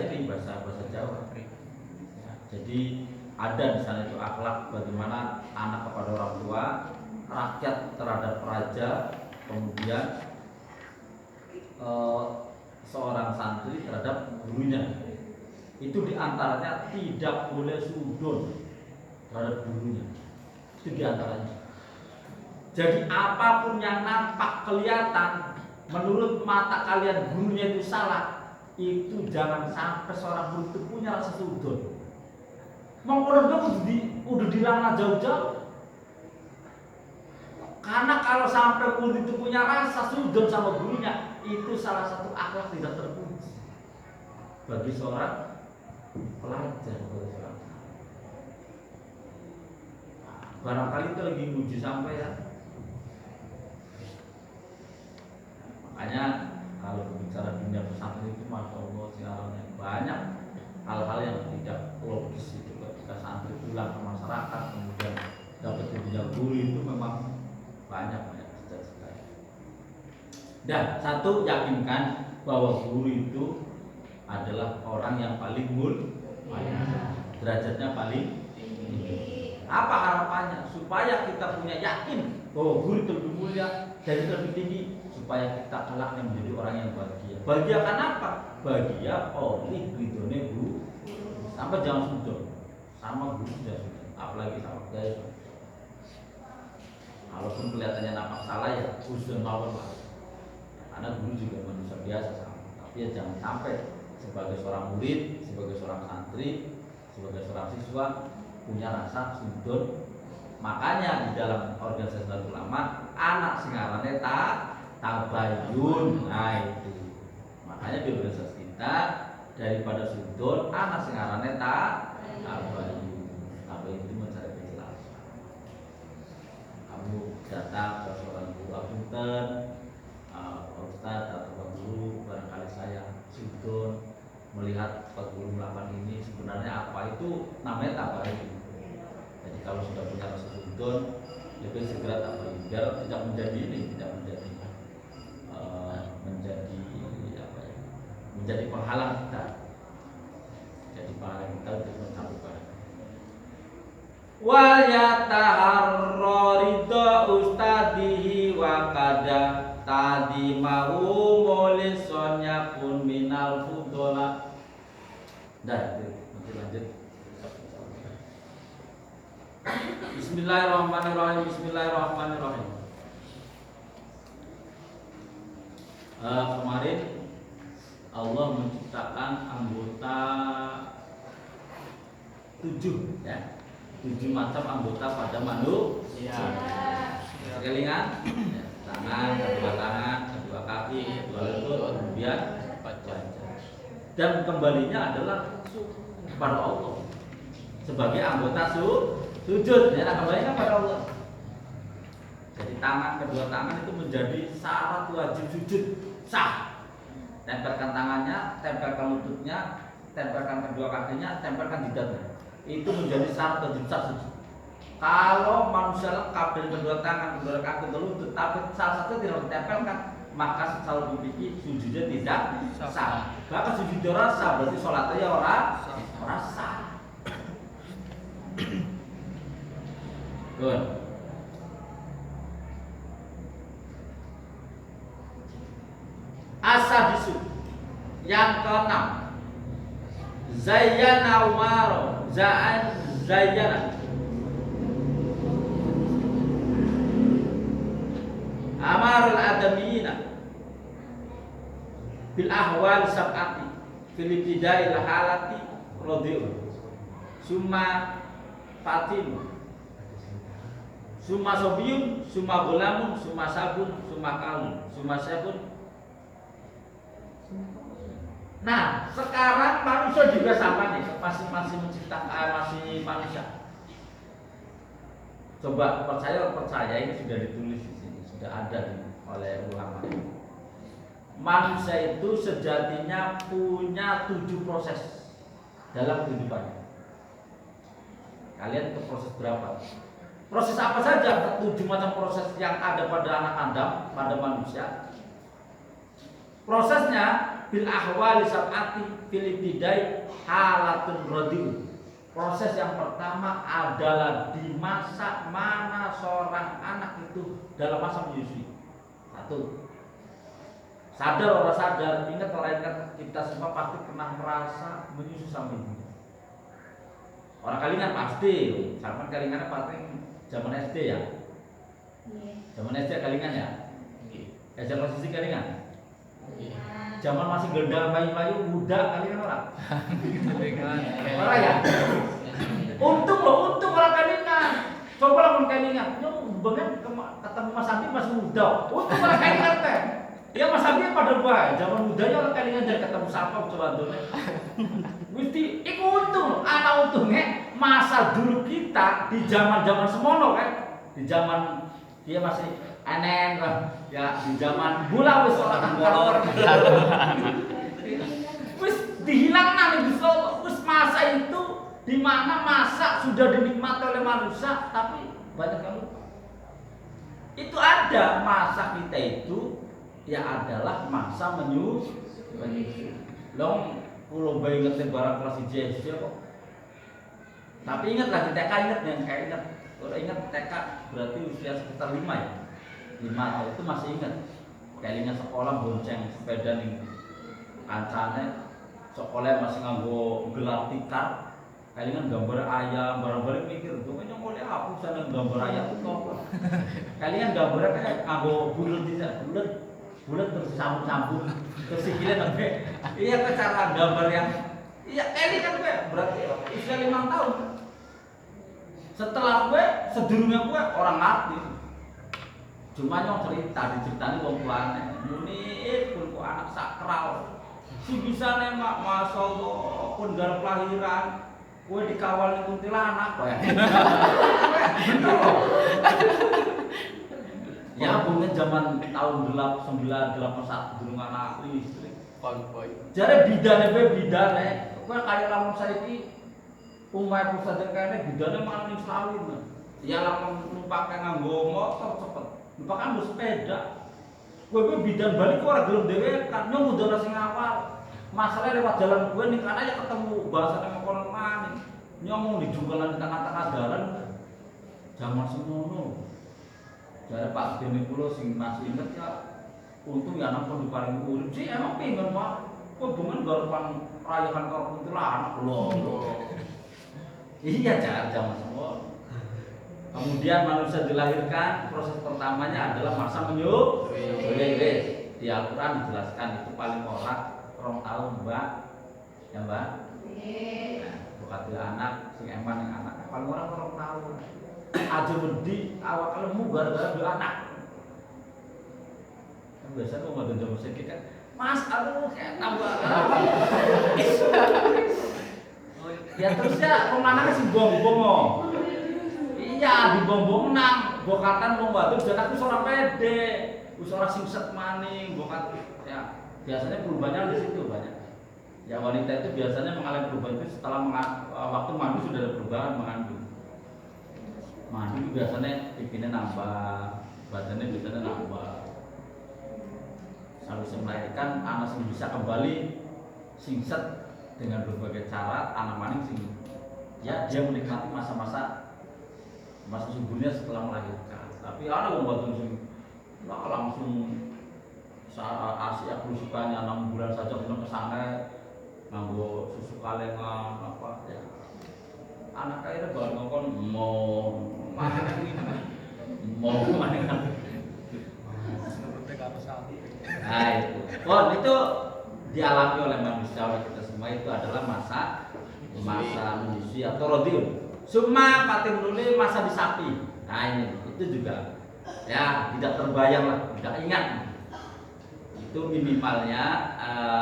Jawa. Ya, jadi ada di sana itu akhlak bagaimana anak kepada orang tua, rakyat terhadap raja, kemudian seorang santri terhadap gurunya. Itu diantaranya tidak boleh sudon terhadap gurunya. Itu diantaranya. Jadi apapun yang nampak kelihatan menurut mata kalian gurunya itu salah, itu jangan sampai seorang guru itu punya rasa sudon. Mengurangnya udah dilarang jauh-jauh. Karena kalau sampai guru itu punya rasa sudon sama gurunya, itu salah satu akhlak tidak terpuji bagi seorang pelajar. Barangkali itu lagi nguji sampai ya. Makanya kalau berbicara dunia pesantren itu masya Allah siarannya banyak hal-hal yang tidak logis itu ketika santri pulang ke masyarakat kemudian dapat dunia guru itu memang banyak cita-cita. Dan satu, yakinkan bahwa guru itu adalah orang yang paling mulia, derajatnya paling tinggi. Apa harapannya? Supaya kita punya yakin bahwa guru itu lebih mulia dan itu lebih tinggi, supaya kita kelak menjadi orang yang bahagia. Bahagia kan apa? Bahagia oleh ridhonya guru. Sampai jangan sudon sama guru sudah, apalagi sama gaya. Walaupun kelihatannya nampak salah ya, sudon mawon lah. Karena guru juga manusia biasa sama. Tapi ya jangan sampai sebagai seorang murid, sebagai seorang santri, sebagai seorang siswa punya rasa sudon. Makanya di dalam organisasi Nahdlatul Ulama anak singarane tabayun. Nah itu. Makanya di organisasi kita daripada sudon anak singarane tabayun. Tabayun itu mencari kejelasan. Kamu datang ke seorang guru apunten, Ustaz atau Pak Guru, barangkali saya sudon melihat Pak Guru melakukan ini, sebenarnya apa itu namanya tabayun. Jadi kalau sudah punya rasa sudon, lebih segera tabayun biar tidak menjadi ini, tidak menjadi menjadi penghalang kita. Jadi penghalang kita untuk mencapai barang. Wal yataharra ridha ustadihi wa kada tadimahu mulisonya pun minal fudola. Dah itu nanti lanjut. Bismillahirrahmanirrahim. Bismillahirrahmanirrahim. Kemarin Allah menciptakan anggota 7 ya. 7 macam anggota pada manusia. Kelingan, tangan, kedua kaki, kedua lutut, kemudian wajah. Dan kembalinya adalah kepada Allah sebagai anggota sujud. Ya, kembalinya kepada Allah. Jadi kedua tangan itu menjadi syarat wajib sujud sah. Tempelkan tangannya, tempelkan lututnya, tempelkan kedua kakinya, tempelkan jidatnya. Itu menjadi syarat wajib sah sujud. Kalau manusia lengkap dari kedua tangan, kedua kaki, kedua lutut, tapi salah satu tidak ditempelkan, maka secara fikih sujudnya tidak sah. Bahkan sujudnya ora sah, berarti sholatnya ora sah. Good. Asadisu yang keenam, Zayyana Umar Zayyana Amarul adamiyina bil ahwal sab'ati fil ibtida'il halati radhi'un summa fatim summa sobiyun summa gulamun summa sabun summa kalun summa sabun. Nah, sekarang manusia juga sama nih, masih menciptakan, masih manusia. Coba percaya ini sudah ditulis di sini, sudah ada nih, oleh ulama. Manusia itu sejatinya punya 7 proses dalam kehidupannya. Kalian ke proses berapa? Proses apa saja? 7 macam proses yang ada pada anak Adam, pada manusia. Prosesnya bil ahwali sab'ati fil ibtidai halatun radhi'un. Proses yang pertama adalah di masa mana seorang anak itu dalam masa menyusui. 1. Sadar orang sadar, ingat orang ingat, kita semua pasti pernah merasa menyusui sama ibu. Orang kalingan pasti, sama kalingan pasti zaman SD ya. Zaman SD kalingan ya. Zaman posisi kalingan. Zaman masih gendang bayi-bayi muda kali kan orang. Orang ya. Untung orang kalingan. Coba lah orang kalingan. Banget ketemu Mas Abi masih muda. Untung orang kalingan teh. Ya Mas Abi pada bae. Zaman mudanya orang kalingan jadi ketemu siapa coba dulu. Mesti iku untung. Ana untungnya masa dulu kita di zaman-zaman semono kan. Di zaman dia masih aneh kan ya, di zaman gula wis ora molor wis dihilang nang di Solo. Wis masa itu di mana masa sudah dinikmati oleh manusia tapi banyak yang lupa. Itu ada masa kita itu ya adalah masa menyusui. Long pulau bayi ngerti barang kelas IJ kok Tapi ingat lagi TK, ingat yang kayak ingat. Kalau ingat TK berarti usia sekitar 5 ya. 5 tahun itu masih ingat. Kayaknya sekolah bonceng sepeda nih kancane sekolah masih nganggo gelar tikar. Kalian gambar ayam, barang-barang mikir, tuh kan yang boleh aku sana gambar ayam itu apa? Kalian gambarnya kayak nganggo bulat tidak, bulat terus sambung, terus sikilnya sampai, iya ke cara gambar yang, iya ini kan gue berarti usia 5 tahun. Setelah gue, sedurungnya gue orang mati. Cuma yang cerita, diceritain wong tuane, munit pun anak sakral, si bisa nih masya Allah pun garap lahiran. Gue dikawal kuntilanak kok ya. Bener loh. Ya mungkin zaman tahun 1981 dulu anak istri. Konvoy. Jadi bidane gue kayak lamun saiki umai pusat kene bidane malah ning sawin. Ya lamun numpake nganggo motor cepet. Numpak nganggo sepeda. Gue bidan balik ora gelem dhewe kan nyong udah sing awal. Masalahnya lewat jalan gue nih karena ya ketemu bahasa yang konon maning nyomong di jualan di tengah-tengah jalan zaman semono jadi Pak Deni Pulo sing masih inget ya untung ya anak di paling urip sih emang pengen Pak hubungan garupan rayakan karo kuntilanak loh iya zaman semono kemudian manusia dilahirkan proses pertamanya adalah masa menyusui di Al-Quran dijelaskan itu paling ora 2 tahun mbak, ya mbak. Nah, bukan anak, sing eman yang anak. Paling orang 2 tahun. Aja wedi, awak lemu gara-gara dua anak. Kan biasanya mau ngadu jamu sedikit kan, Mas, aduh kayak tambah. Ya terus ya, pemanangnya si bong-bong. Iya, di bong-bong nang, bokatan mau batu, dan aku seorang pede, seorang singset maning, bokat ya. Biasanya perubahannya di situ banyak. Ya wanita itu biasanya mengalami perubahan itu setelah waktu mandi sudah ada perubahan mengandung. Mandi biasanya pipinya nambah, badannya biasanya nambah. Sampai melahirkan anak sing bisa kembali singset dengan berbagai cara anak maning sing ya dia menikmati masa-masa suburnya setelah melahirkan. Tapi ada yang buat langsung Asia berusianya 6 bulan saja belum kesana nganggo susu kalengan apa ya anak kaya baru ngomong mau mana nah itu dialami oleh manusia oleh kita semua itu adalah masa menyusui atau rodiun semua kata menuli masa disapi nah ini itu juga ya tidak terbayang lah tidak ingat itu minimalnya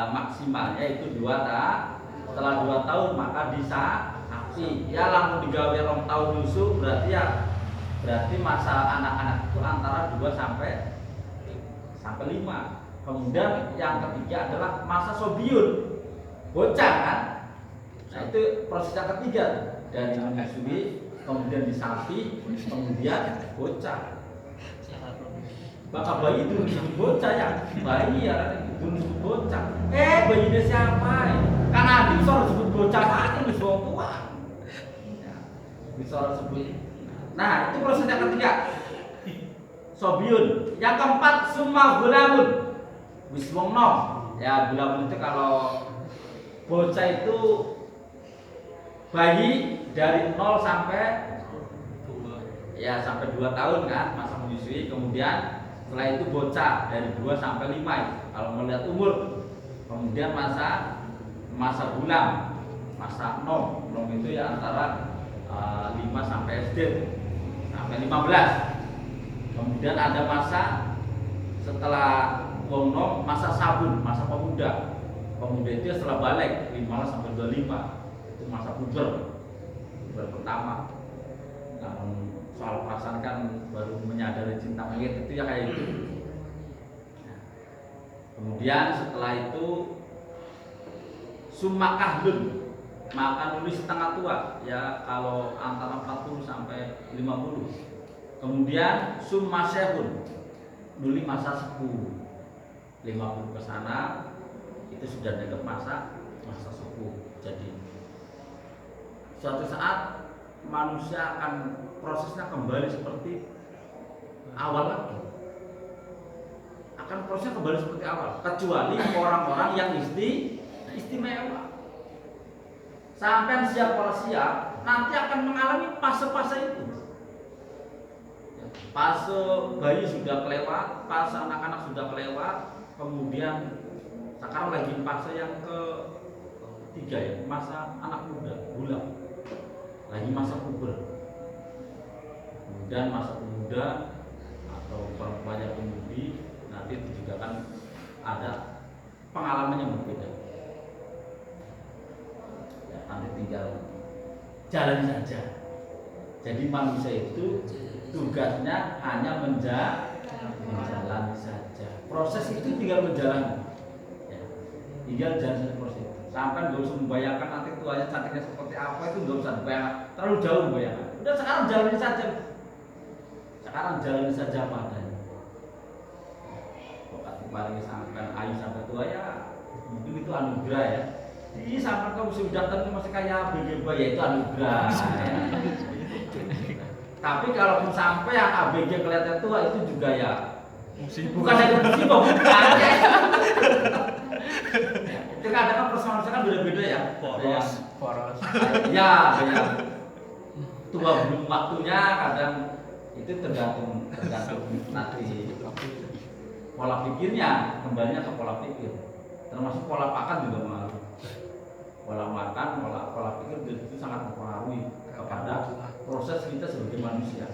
maksimalnya itu 2 tahun setelah 2 tahun maka disapi ya langsung digawe 2 tahun nyusu berarti masa anak-anak itu antara 2 sampai 5 kemudian yang ketiga adalah masa sobiun bocah kan nah itu proses yang ketiga dari menyusui kemudian disapi kemudian bocah bakal bayi itu disebut bocah ya bayi ya itu disebut bocah bayinya siapa kan nanti bisa disebut bocah lagi bisa tua ya, bisa disebut nah itu proses yang ketiga sobiun yang keempat summa gulamun wis wong nom ya gulamun itu kalau bocah itu bayi dari 0 sampai 2 tahun kan masa menyusui kemudian setelah itu bocah dari 2 sampai 5 kalau melihat umur kemudian masa gulam masa nom itu ya antara 5 sampai SD sampai 15 kemudian ada masa setelah wong nom masa sabun masa pemuda itu setelah balik 5 sampai 25 itu masa puber pertama soal perasaan kan baru menyadari cinta monyet itu ya kayak gitu. Kemudian setelah itu summa kahlun maka nulis setengah tua ya kalau antara 40 sampai 50. Kemudian summa syehun nulis masa 10 50 ke sana itu sudah dekat masa sepuh. Jadi suatu saat manusia akan prosesnya kembali seperti awal lagi. Akan prosesnya kembali seperti awal, kecuali orang-orang yang istimewa. Sampai siap kalau siap, nanti akan mengalami fase-fase itu. Fase bayi sudah kelewat, fase anak-anak sudah kelewat, kemudian sekarang lagi fase yang ketiga ya, masa anak muda, bulan, lagi masa puber. Kemudian masa pemuda atau perempuan yang pemudi, nanti itu juga kan ada pengalaman yang berbeda. Ya, nanti tinggal jalan saja. Jadi manusia itu tugasnya hanya menjalani saja. Proses itu tinggal menjalani. Ya, tinggal jalan saja proses itu. Sampai nggak usah membayangkan nanti tuanya cantiknya seperti apa, itu nggak usah dibayangkan. Terlalu jauh membayangkan. Udah sekarang jalani saja. Sekarang jalani saja apa adanya. Kok paling sampai ayu sampai tua ya, mungkin itu anugerah ya. Jadi sampai kamu sudah tentu masih kayak ABG ya itu anugerah. Ya. Tapi kalau sampai yang ABG kelihatan tua itu juga ya bukan hanya musibah, bukan ya. Itu kadang personal kan beda-beda ya. Poros. Ya, banyak tua belum waktunya, kadang itu tergantung nanti pola pikirnya, kembalinya ke pola pikir, termasuk pola makan juga mengaruh. Pola makan, pola pikir itu sangat mempengaruhi kepada proses kita sebagai manusia.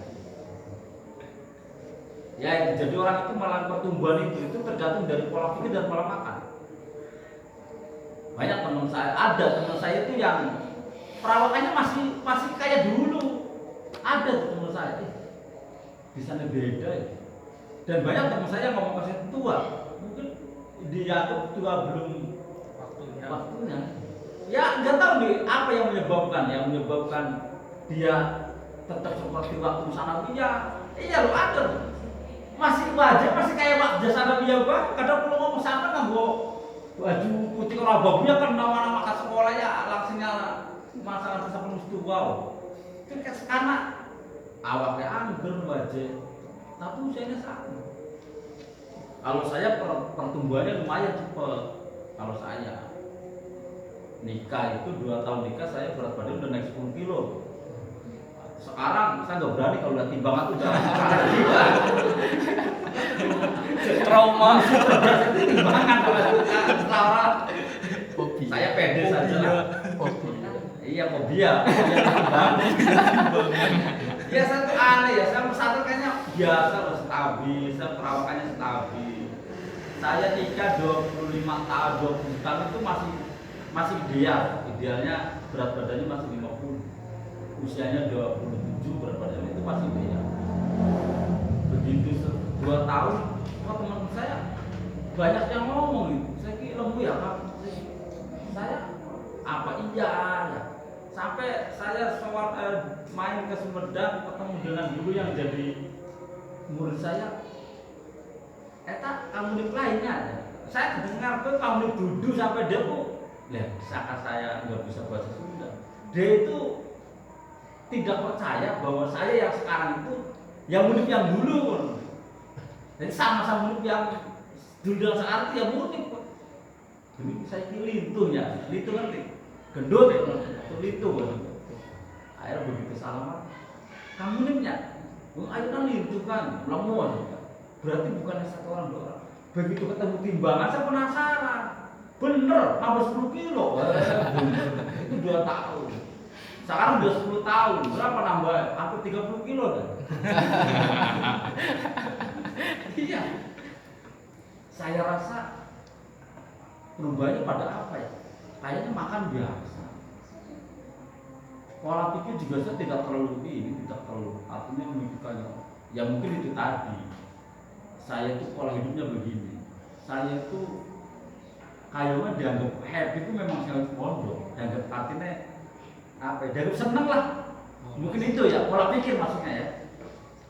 Ya, jadi orang itu malah pertumbuhan itu tergantung dari pola pikir dan pola makan. Banyak teman saya, ada teman saya itu yang perawakannya masih kayak dulu. Ada teman saya, di sana beda ya. Dan banyak teman saya ngomong ke saya tua, mungkin dia tuh tua belum waktunya. Ya nggak tahu nih apa yang menyebabkan dia tetap seperti waktu sanawiya. Iya lo ada masih wajah masih kayak wajah sanawiya bang. Kadang kalau ngomong sama nggak baju putih kalau babunya kan nama-nama ke sekolah ya langsungnya masalah sampai mesti wow. Itu karena awalnya anggur wajah, tapi usianya sama. Kalau saya pertumbuhannya lumayan cepat. Kalau saya nikah itu 2 tahun nikah saya berat badan udah naik 10 kilo. Sekarang saya nggak berani kalau lihat timbangan tuh jangan Trauma. Timbangan kalau saya pede saja lah. Iya fobia. Ya satu aneh ya, saya satu kayaknya biasa loh, stabil, saya perawakannya stabil. Saya nikah 25 tahun, 20 tahun itu masih ideal. Idealnya berat badannya masih 50. Usianya 27, berat badannya itu masih ideal. Begitu 2 tahun, teman saya banyak yang ngomong gitu. Saya kira lembu ya Pak. Saya apa iya ya. Sampai saya main ke Sumedang ketemu dengan guru yang jadi murid saya. Eta kamu lainnya. Saya dengar tuh kamu duduk sampai dia tuh, lihat saat saya nggak bisa bahasa Sunda. Dia itu tidak percaya bahwa saya yang sekarang itu yang murid yang dulu. Jadi sama-sama murid yang dulu dan sekarang itu yang murid. Jadi saya lintuh ya, lintuh ngerti? Gendut ya, lintuh. Akhirnya begitu salaman, kamu nimnya, ayo kan lintuh kan, lemuan. Berarti bukan satu orang 2 orang. Begitu ketemu timbangan saya penasaran. Bener, nambah 10 kilo. Itu 2 tahun. Sekarang udah 10 tahun. Berapa nambah? Hampir 30 kilo kan? Iya. Saya rasa perubahannya pada apa ya? Kayaknya makan biasa. Pola pikir juga saya tidak terlalu artinya menunjukkannya. Ya mungkin itu tadi. Saya itu pola hidupnya begini. Saya itu kayaknya dianggap happy itu memang sangat pondok. Dianggap artinya apa? Dianggap seneng lah. Mungkin itu ya pola pikir maksudnya ya.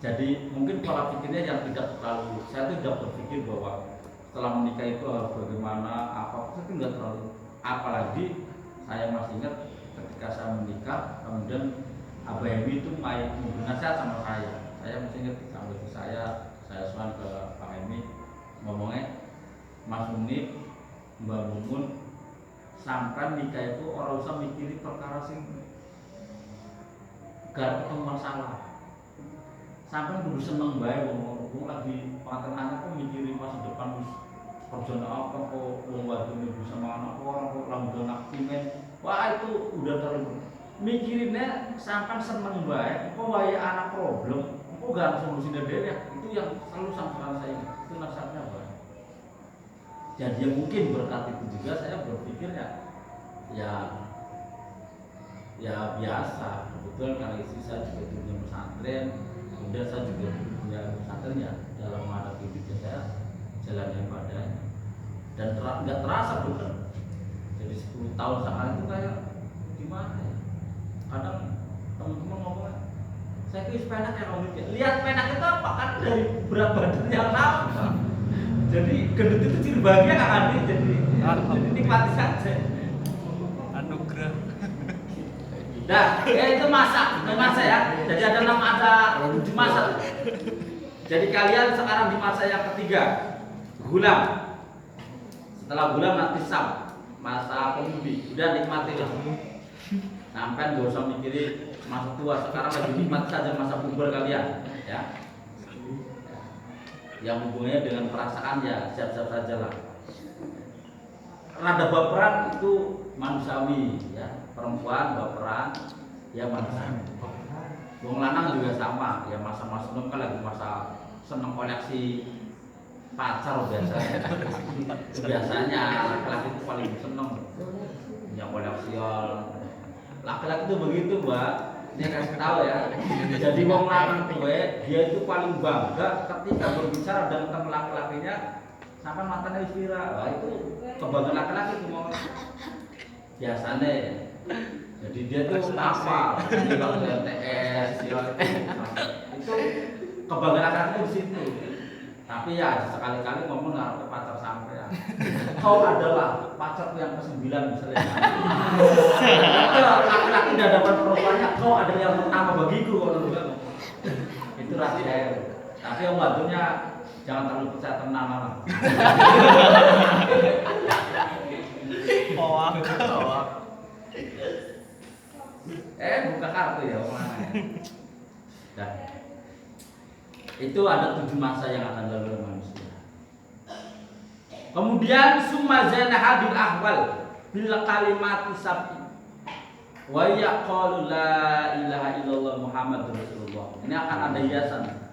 Jadi mungkin pola pikirnya yang tidak terlalu. Saya tidak berpikir bahwa setelah menikah itu harus bagaimana apa. Itu tidak terlalu. Apalagi saya masih ingat ketika saya menikah, kemudian Abu Hemi itu main nasihat sama saya mesti ngerti sama itu saya suan ke Pak Hemi ngomongnya Mas Munib Mbak Mumun sampai nikah itu orang usah mikirin perkara sing gak ketemu masalah sampai dulu seneng bae wong lagi paten anak kok mikirin masa depan wis kerjaan apa kok wong wadon bisa mangan apa orang kok rambut anak pimen wah itu udah terlalu mikirinnya sampai seneng bae kok wae anak problem kok gak solusinya dhewe itu yang selalu sampean saya itu nasihatnya bae. Jadi ya mungkin berkat itu juga saya berpikir ya biasa kebetulan karena istri saya juga punya pesantren kemudian saya juga punya pesantren ya dalam menghadapi hidup saya jalan yang padanya dan nggak terasa bener jadi 10 tahun sekarang itu kayak gimana ya kadang teman-teman ngomong saya kira penak ya kamu lihat penak itu apa kan dari berat badan yang lama jadi gendut itu ciri bahagia kan Andi jadi nikmati saja anugerah. Nah, itu masak ya. Jadi ada 7 masa. Jadi kalian sekarang di masa yang ketiga, gulam. Setelah gulam nanti sam, masa pemudi. Udah nikmati lah. Sampai gak usah mikirin masa tua. Sekarang lagi nikmat saja masa puber kalian, ya. Yang hubungannya dengan perasaan ya siap-siap saja lah. Rada baperan itu manusiawi, ya. Perempuan baperan ya manusiawi. Wong lanang juga sama, ya masa-masa seneng kan lagi masa seneng koleksi pacar biasanya. Biasanya laki-laki itu paling seneng punya koleksi. Laki-laki itu begitu, Mbak. Ini kasih tahu ya. Jadi wong lanang dia itu paling bangga ketika berbicara dengan laki-lakinya sampai matanya istirahat. Wah, itu kebanggaan laki-laki itu mau biasanya. Jadi dia tuh apa? Bilang TS, itu kebanggaan laki-laki di situ. Tapi ya sekali-kali ngomong naruh ke pacar sampai ya. Kau adalah pacar yang ke-9 misalnya. Laki-laki udah dapat perempuannya, kau adalah yang pertama bagiku kalau bilang. Itu rahasia. Tapi yang bantunya jangan terlalu percaya tenang lah. Hoak. Buka kartu ya omongnya. Dan itu ada 7 masa yang akan dilalui manusia. Kemudian summa zanaha bil ahwal bil kalimati sab'i wa yaqulu la ilaha illallah Muhammadur Rasulullah. Ini akan ada hiasan.